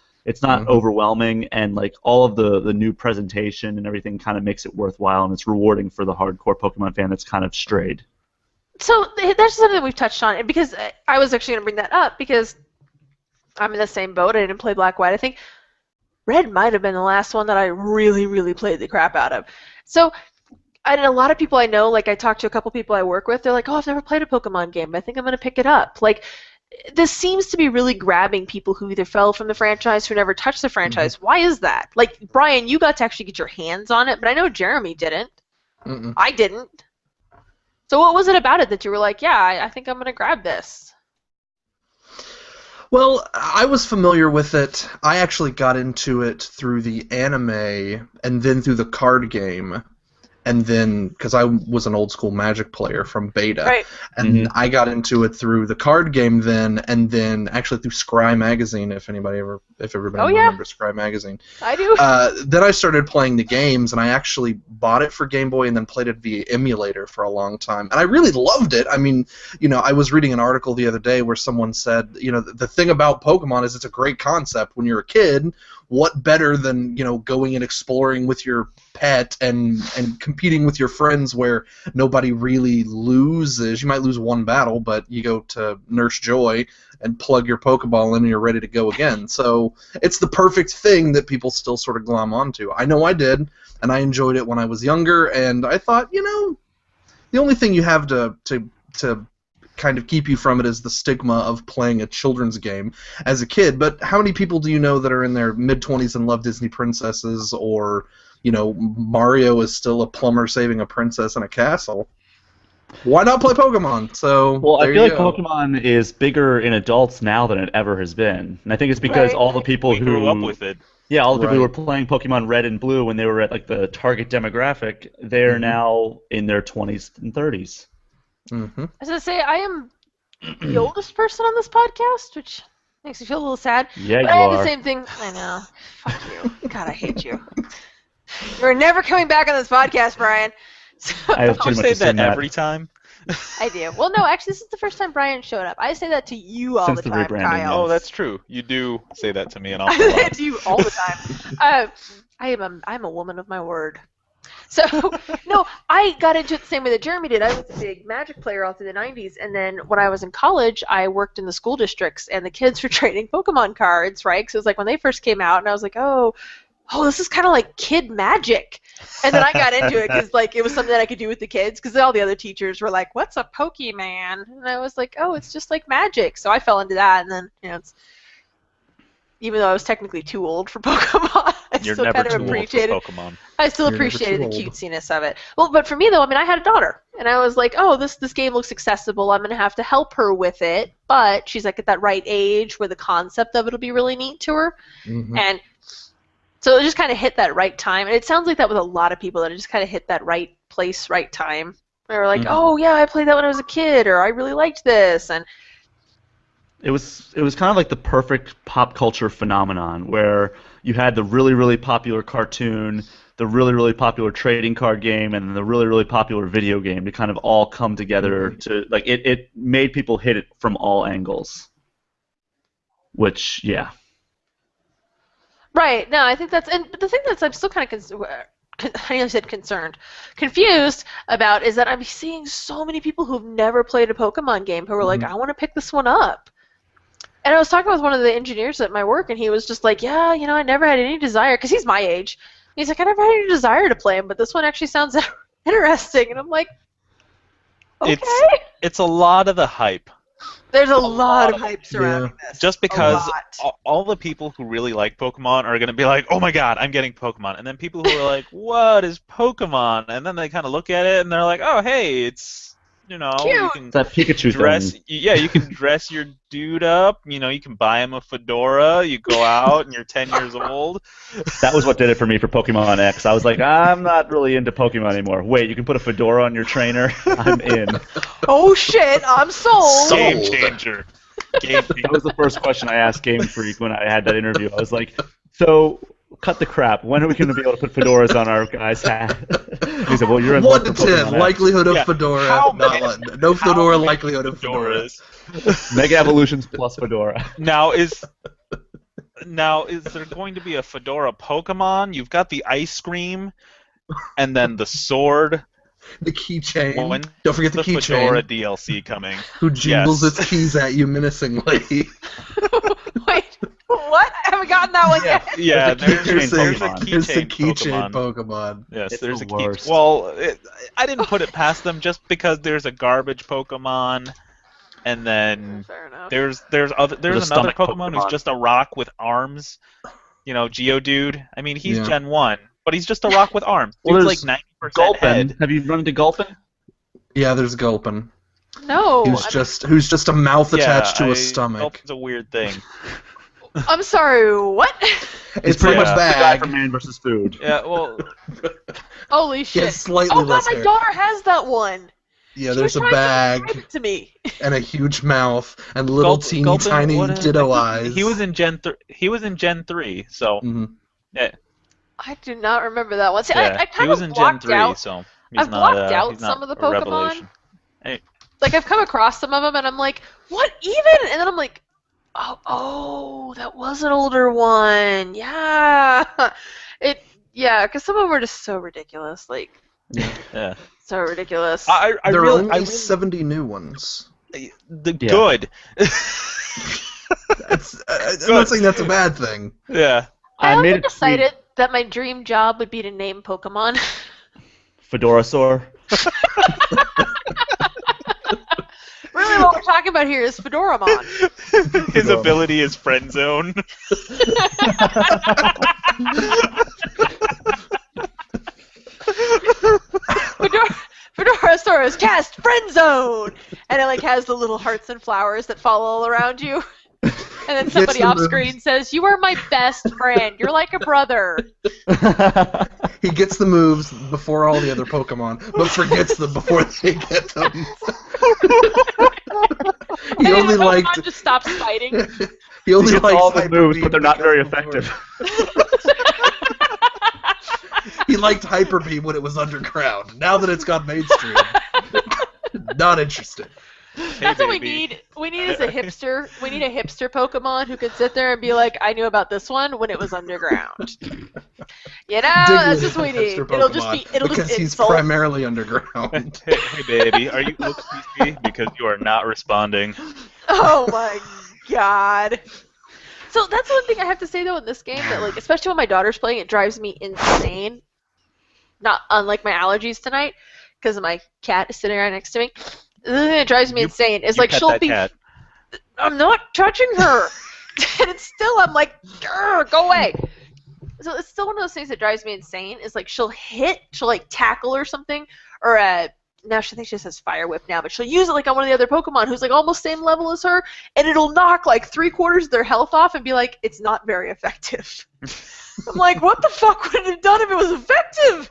not overwhelming, and all of the new presentation and everything kind of makes it worthwhile, and it's rewarding for the hardcore Pokemon fan that's kind of strayed. So that's something we've touched on, and because I was actually going to bring that up because I'm in the same boat. I didn't play Black White. I think Red might have been the last one that I really, really played the crap out of. So. And a lot of people I know, I talked to a couple people I work with, they're like, oh, I've never played a Pokemon game, but I think I'm going to pick it up. This seems to be really grabbing people who either fell from the franchise, who never touched the franchise. Mm-hmm. Why is that? Brian, you got to actually get your hands on it, but I know Jeramy didn't. Mm-mm. I didn't. So what was it about it that you were like, yeah, I think I'm going to grab this? Well, I was familiar with it. I actually got into it through the anime and then through the card game. And then, because I was an old school Magic player from Beta, right. And I got into it through the card game then, and then actually through Scry Magazine, if everybody remembers Scry Magazine. I do. Then I started playing the games, and I actually bought it for Game Boy and then played it via emulator for a long time. And I really loved it. I mean, I was reading an article the other day where someone said, the thing about Pokemon is it's a great concept when you're a kid. What better than going and exploring with your pet and competing with your friends where nobody really loses. You might lose one battle, but you go to Nurse Joy and plug your Pokeball in and you're ready to go again. So it's the perfect thing that people still sort of glom onto. I know I did, and I enjoyed it when I was younger, and I thought, the only thing you have to kind of keep you from it is the stigma of playing a children's game as a kid. But how many people do you know that are in their mid-20s and love Disney princesses, or Mario is still a plumber saving a princess in a castle? Why not play Pokemon? So well, I feel like go. Pokemon is bigger in adults now than it ever has been, and I think it's because all the people who grew up with it. Yeah, all the people who were playing Pokemon Red and Blue when they were at the target demographic, they're now in their 20s and 30s. Mm-hmm. I was going to say, I am the oldest person on this podcast, which makes me feel a little sad. Yeah, but you I have are. the same thing. I know. Fuck you. God, I hate you. You're never coming back on this podcast, Brian. So, I have You pretty much say assumed that every time? I do. Well, no, actually, this is the first time Brian showed up. I say that to you all Since the the time, rebranding, Kyle. Oh, that's true. You do say that to me an I awful say that lot. to you all the time. I'm a woman of my word. So, no, I got into it the same way that Jeremy did. I was a big Magic player all through the 90s, and then when I was in college, I worked in the school districts, and the kids were trading Pokemon cards, right? Because it was like when they first came out, and I was like, oh, this is kind of like kid Magic. And then I got into it because like it was something that I could do with the kids, because all the other teachers were like, what's a Pokemon? And I was like, oh, it's just like Magic. So I fell into that, and then, even though I was technically too old for Pokemon, You're still never kind of too old for appreciated. Pokemon. I still You're never appreciated too the old. cutesiness of it. Well, but for me though, I mean, I had a daughter, and I was like, oh, this game looks accessible. I'm gonna have to help her with it, but she's like at that right age where the concept of it'll be really neat to her, Mhm. and so it just kind of hit that right time. And it sounds like that with a lot of people, that it just kind of hit that right place, right time. They were like, oh yeah, I played that when I was a kid, or I really liked this, and It was kind of like the perfect pop culture phenomenon where you had the really, really popular cartoon, the really, really popular trading card game, and the really, really popular video game to kind of all come together to like it made people hit it from all angles. Which, yeah. right. No, I think that's, and the thing that's I'm still kind of I nearly said confused about is that I'm seeing so many people who've never played a Pokemon game who are like, I want to pick this one up. And I was talking with one of the engineers at my work, and he was just like, yeah, I never had any desire, because he's my age. He's like, I never had any desire to play him, but this one actually sounds interesting. And I'm like, okay. It's a lot of the hype. There's a lot of hype surrounding this. Just because A lot. all the people who really like Pokemon are going to be like, oh my god, I'm getting Pokemon. And then people who are like, what is Pokemon? And then they kind of look at it and they're like, oh, hey, it's, you Cute. can That Pikachu dress. thing. Yeah, you can dress your dude up. You can buy him a fedora. You go out and you're 10 years old. That was what did it for me for Pokemon X. I was like, I'm not really into Pokemon anymore. Wait, you can put a fedora on your trainer? I'm in. Oh shit, I'm sold. Game changer. Game changer. That was the first question I asked Game Freak when I had that interview. I was like, so, cut the crap. When are we going to be able to put fedoras on our guy's hat? He said, well, you're in 1 luck to for 10, Pokemon X. likelihood of Yeah. Fedora. How No Fedora, many likelihood of Fedora. fedoras? Mega Evolutions plus fedora. Now is there going to be a Fedora Pokemon? You've got the ice cream, and then the sword. The keychain. When Don't forget the Fedora keychain. DLC coming. Who jingles Yes. its keys at you menacingly. Wait, what? I haven't gotten that one yet. Yeah, There's a there's keychain a Pokemon. Here's the keychain keychain Pokemon. Pokemon. Yes, It's there's the a key. worst. Well, I didn't put it past them just because there's a garbage Pokemon, and then Fair enough. there's There's another stomach Pokemon who's Pokemon. just a rock with arms. Geodude. I mean, he's Yeah. Gen 1, but he's just a rock with arms. Well, Dude's there's like 90% Gulpin. head. Have you run into Gulpin? Yeah, there's Gulpin. No, Who's just a mouth Yeah, attached to a stomach. Gulpin's a weird thing. I'm sorry, what? It's pretty Yeah. much The guy bag. from Man vs. Food. Yeah, well, Holy shit. It's slightly Oh god, less my hair. daughter has that one. Yeah, She there's was a trying to bag describe it to me. and a huge mouth and little teeny Gulpin, tiny what ditto eyes. He was in Gen 3, so Mhm. yeah, I do not remember that one. See, yeah. I he kind was of in Gen blocked 3, out. so he's I've not, blocked out he's not some of the a Pokemon. revelation. Like, I've come across some of them, and I'm like, what even? And then I'm like, oh, that was an older one. Yeah. Yeah, because some of them were just so ridiculous. Like, Yeah. so ridiculous. I There are really, only I really 70 new ones. good. I'm not saying that's a bad thing. Yeah. I I also made it decided that my dream job would be to name Pokemon. Fedorasaur. Really, what we're talking about here is Fedoramon. His ability is friend zone. Fedorasaurus cast friend zone, and it like has the little hearts and flowers that fall all around you. And then somebody Yes, off and screen says, "You are my best friend. You're like a brother." He gets the moves before all the other Pokemon, but forgets them before they get them. And He then only the Pokemon liked. just stops fighting. He only He gets likes all the Hyper moves, Beam but they're not because very before- effective. He liked Hyper Beam when it was underground. Now that it's gone mainstream, not interested. That's what we baby. need. We need is a hipster. We need a hipster Pokemon who can sit there and be like, I knew about this one when it was underground. You know, that's just what we need. Hipster It'll just Pokemon, be. It'll because just he's insult. primarily underground. Hey, baby, are you OTP? Because you are not responding. Oh my god. So that's one thing I have to say though in this game that like, especially when my daughter's playing, it drives me insane. Not unlike my allergies tonight, because my cat is sitting right next to me. It drives me insane. It's like pet she'll that be. cat. I'm not touching her, and it's still. I'm like, go away. So it's still one of those things that drives me insane. Is like she'll like tackle or something, or now she thinks she just has Fire Whip now, but she'll use it like on one of the other Pokemon who's like almost same level as her, and it'll knock like 3/4 of their health off and be like, it's not very effective. I'm like, what the fuck would it have done if it was effective?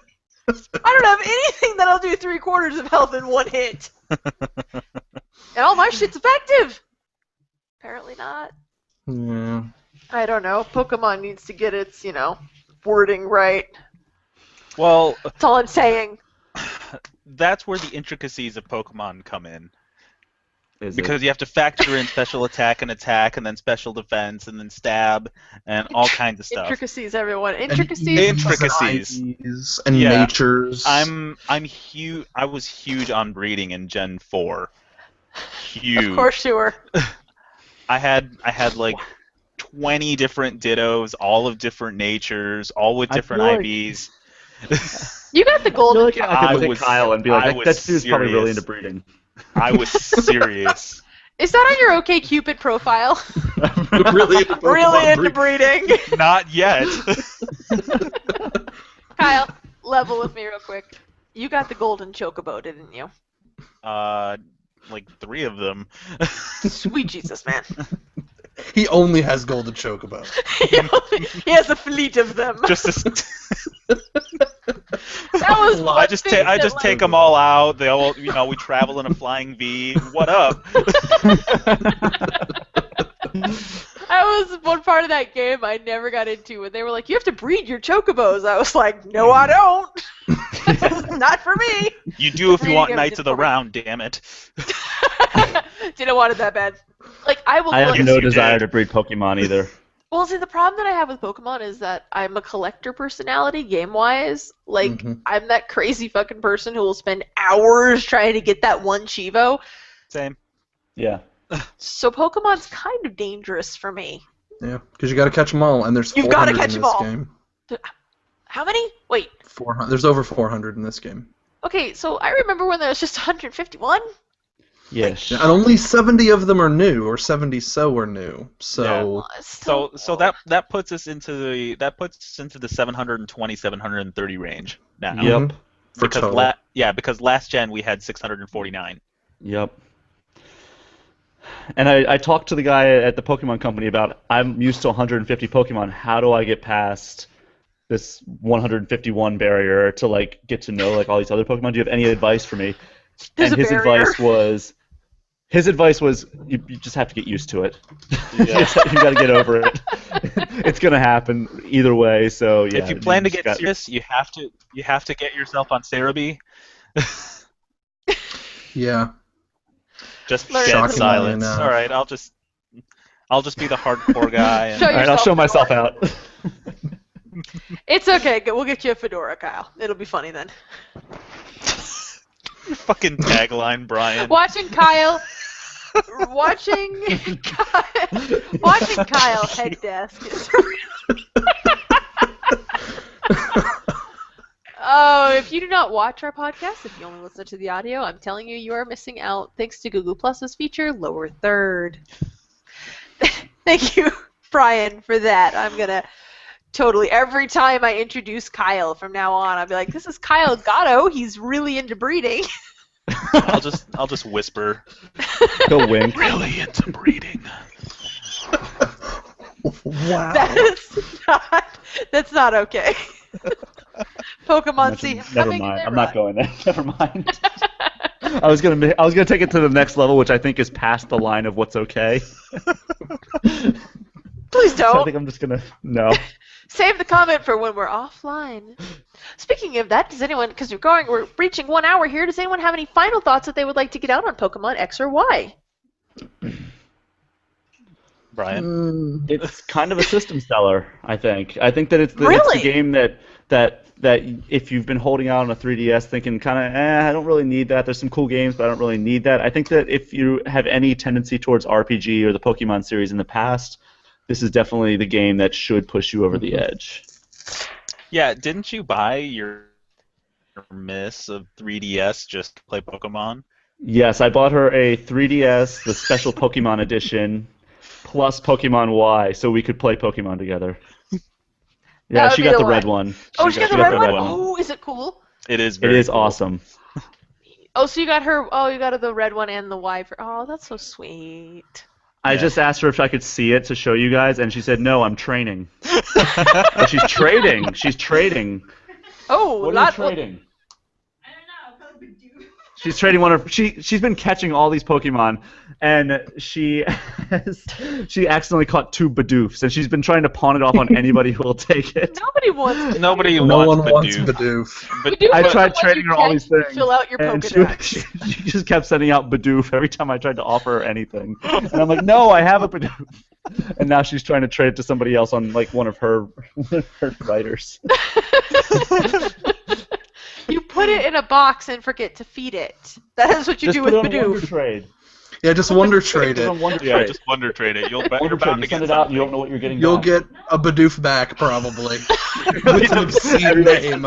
I don't have anything that'll do 3/4 of health in one hit. And all my shit's effective. Apparently not. Yeah. I don't know. Pokemon needs to get its, wording right. Well, That's all I'm saying. that's where the intricacies of Pokemon come in. Is Because you have to factor in special attack, and then special defense, and then stab, and all kinds of stuff. Intricacies, everyone. And Intricacies. Intricacies. and Yeah. natures. I'm huge. I was huge on breeding in Gen 4. Huge. Of course you were. I had like 20 different Dittos, all of different natures, all with I different feel like- IVs. You got the I feel golden like I could look was- at Kyle and be like, I that was dude's probably really serious. into breeding. I was serious. Is that on your OkCupid profile? really into Pokemon Really into breeding. breeding. Not yet. Kyle, level with me real quick. You got the golden chocobo, didn't you? Like 3 of them. Sweet Jesus, man. He only has golden chocobo. He has a fleet of them. Just to, That was I just take them all out. They all, we travel in a flying V. What up? That was one part of that game I never got into when they were like, you have to breed your chocobos. I was like, no, I don't. Not for me. You do if you want Breeding Knights of the everything for me. Round, damn it. Didn't want it that bad. Like, I will. I have Yes, no you desire did. to breed Pokemon either. Well, see, the problem that I have with Pokemon is that I'm a collector personality, game-wise. Like, Mhm. I'm that crazy fucking person who will spend hours trying to get that one Chivo. Same. Yeah. So Pokemon's kind of dangerous for me. Yeah, because you got to catch them all, and there's You've 400 gotta catch in 'em this all. game. How many? Wait. 400. There's over 400 in this game. Okay, so I remember when there was just 151. Yes. Yeah, and only 70 of them are new, or 70 so are new. So Well, it's still- So that puts us into the 720, 730 range now. Yep. for Because total. because last gen we had 649. Yep. And I talked to the guy at the Pokemon company about, I'm used to 150 Pokemon. How do I get past this 151 barrier to like get to know like all these other Pokemon? Do you have any advice for me? There's And a his barrier. advice was you just have to get used to it. Yeah. You got to get over it. It's gonna happen either way. So yeah. If you plan to just get serious, you have to get yourself on Cerebi. Yeah. Just Learn dead Shockingly silence. enough. All right, I'll just be the hardcore guy. And, Show All right, I'll show myself out. It's okay. We'll get you a fedora, Kyle. It'll be funny then. Your fucking tagline, Brian. Watching Kyle head desk is Oh, if you do not watch our podcast, if you only listen to the audio, I'm telling you, you are missing out thanks to Google Plus's feature, Lower Third. Thank you, Brian, for that. I'm going to totally, every time I introduce Kyle from now on, I'll be like, this is Kyle Gaddo. He's really into breeding. I'll just whisper. Go wink. Really into breeding. Wow. That's not okay. Pokemon see him Never coming and mind. they I'm run. not going there. Never mind. I was gonna take it to the next level, which I think is past the line of what's okay. Please So I don't. think I'm just gonna no. Save the comment for when we're offline. Speaking of that, does anyone, because we're reaching 1 hour here, does anyone have any final thoughts that they would like to get out on Pokemon X or Y? Brian? It's kind of a system seller, I think. I think that it's the Really? game that if you've been holding out on a 3DS thinking kind of, I don't really need that. There's some cool games, but I don't really need that. I think that if you have any tendency towards RPG or the Pokemon series in the past, this is definitely the game that should push you over the edge. Yeah, didn't you buy your miss of 3DS just to play Pokemon? Yes, I bought her a 3DS, the special Pokemon edition, plus Pokemon Y, so we could play Pokemon together. Yeah, That would she be got the the red one. one. Oh, she got the got red one? one. Oh, is it cool? It is It very is cool. awesome. Oh, so you got her, you got her the red one and the Y for, oh, that's so sweet. I Yeah. just asked her if I could see it to show you guys, and she said, no, I'm training. But she's trading. She's trading. Oh, What are you trading? She's trading one of she's been catching all these Pokemon, and she accidentally caught 2 Bidoofs, and she's been trying to pawn it off on anybody who will take it. Nobody wants to. Nobody No one wants wants Bidoof. Bidoof. But Bidoof I is tried the one trading you her all catch these to things, Fill out your and Pokedex. she just kept sending out Bidoof every time I tried to offer her anything. And I'm like, no, I have a Bidoof. And now she's trying to trade it to somebody else on like one of her writers. You put it in a box and forget to feed it. That is what you Just do put with it on Wonder Bidoof. Trade. Yeah, just Wonder Trade Put it it. on Wonder Yeah, Trade. just Wonder Trade it. You're Wonder bound Trade. to You get send it out, and you don't something. know what you're getting. You'll back. get a Bidoof back, probably. With an obscene name.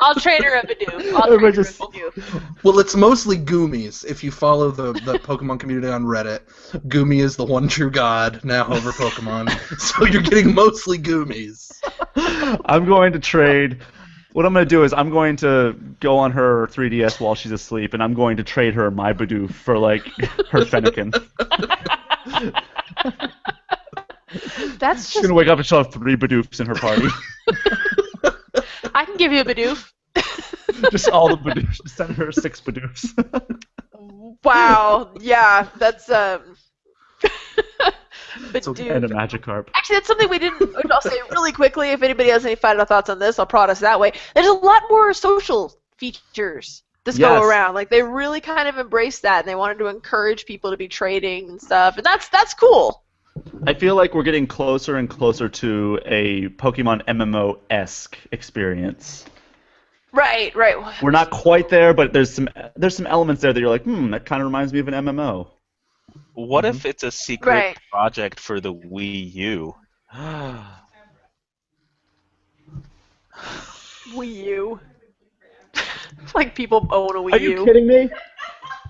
I'll trade her a Bidoof. I'll Everybody trade her a just- Bidoof. Well, it's mostly Goomies. If you follow the Pokemon community on Reddit, Goomy is the one true god now over Pokemon. So you're getting mostly Goomies. I'm going to trade. What I'm going to do is I'm going to go on her 3DS while she's asleep, and I'm going to trade her my Bidoof for like her Fennekin. That's She's just. gonna wake up and she'll have 3 Bidoofs in her party. I can give you a Bidoof. Just all the Bidoofs. Just send her 6 Bidoofs. Wow. Yeah, that's Bidoof. And a Magikarp. Actually, that's something we didn't. I'll say really quickly. If anybody has any final thoughts on this, I'll prod us that way. There's a lot more social features this go Yes. around. Like they really kind of embraced that, and they wanted to encourage people to be trading and stuff, and that's cool. I feel like we're getting closer and closer to a Pokemon MMO-esque experience. Right. We're not quite there, but there's some elements there that you're like, that kind of reminds me of an MMO. What if it's a secret Right. project for the Wii U? Wii U. Like people own a Wii Are you U. kidding me?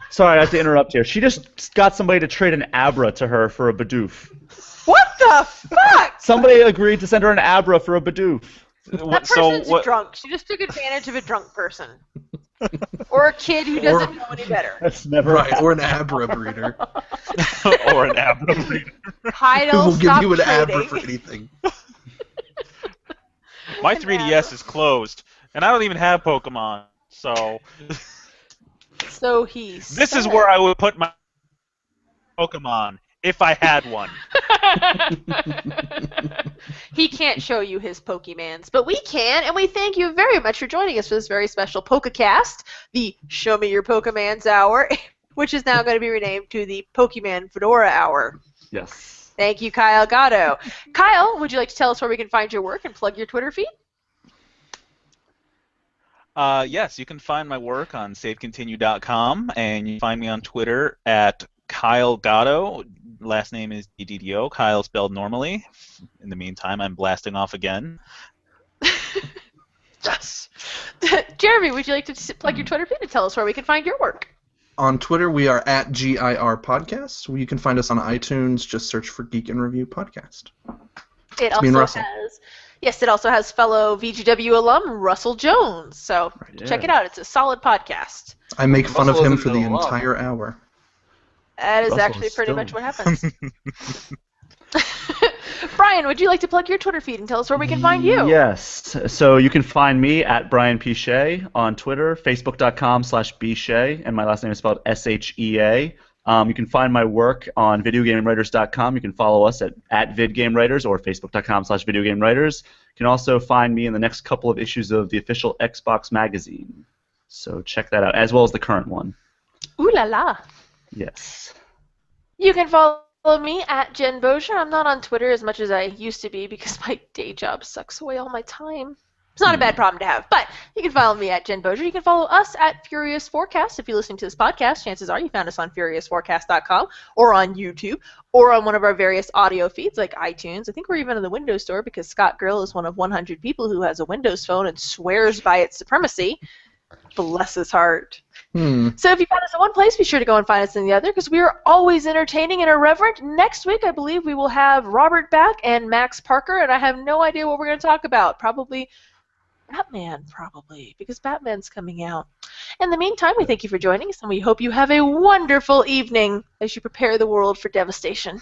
Sorry, I have to interrupt here. She just got somebody to trade an Abra to her for a Bidoof. What the fuck? Somebody agreed to send her an Abra for a Bidoof. That person's drunk. She just took advantage of a drunk person. Or a kid who doesn't know any better. That's never Right, happened. or an Abra breeder. Or an Abra breeder. Heidel, Who will give stop you an Abra trading. for anything. My 3DS is closed, and I don't even have Pokemon, so So he this is said. where I would put my Pokemon if I had one. He can't show you his Pokemans, but we can, and we thank you very much for joining us for this very special Pokecast, the Show Me Your Pokemans Hour, which is now going to be renamed to the Pokemon Fedora Hour. Yes. Thank you, Kyle Gaddo. Kyle, would you like to tell us where we can find your work and plug your Twitter feed? Yes, you can find my work on SaveContinue.com, and you can find me on Twitter at Kyle Gaddo. Last name is DDDO, Kyle spelled normally. In the meantime, I'm blasting off again. Yes. Jeremy, would you like to plug your Twitter feed and tell us where we can find your work? On Twitter, we are at GIR Podcast. You can find us on iTunes. Just search for Geek and Review Podcast. It me and also Russell. has, yes, it also has fellow VGW alum Russell Jones. So check it out. It's a solid podcast. I make fun Russell of him isn't for the no love. entire hour. That is Russell actually is pretty still- much what happens. Brian, would you like to plug your Twitter feed and tell us where we can find you? Yes. So you can find me at Brian P. Shea on Twitter, facebook.com/bshea, and my last name is spelled Shea. You can find my work on videogamewriters.com. You can follow us at VidGameWriters or facebook.com/videogamewriters. You can also find me in the next couple of issues of the official Xbox magazine. So check that out, as well as the current one. Ooh la la. Yes. You can follow me at Jen Bosier. I'm not on Twitter as much as I used to be because my day job sucks away all my time. It's not a bad problem to have, but you can follow me at Jen Bosier. You can follow us at Furious Forecast. If you're listening to this podcast, chances are you found us on FuriousForecast.com or on YouTube or on one of our various audio feeds like iTunes. I think we're even in the Windows Store because Scott Grill is one of 100 people who has a Windows phone and swears by its supremacy. Bless his heart. So if you find us in one place, be sure to go and find us in the other because we are always entertaining and irreverent. Next week, I believe we will have Robert back and Max Parker, and I have no idea what we're going to talk about. Probably Batman, because Batman's coming out. In the meantime, we thank you for joining us, and we hope you have a wonderful evening as you prepare the world for devastation.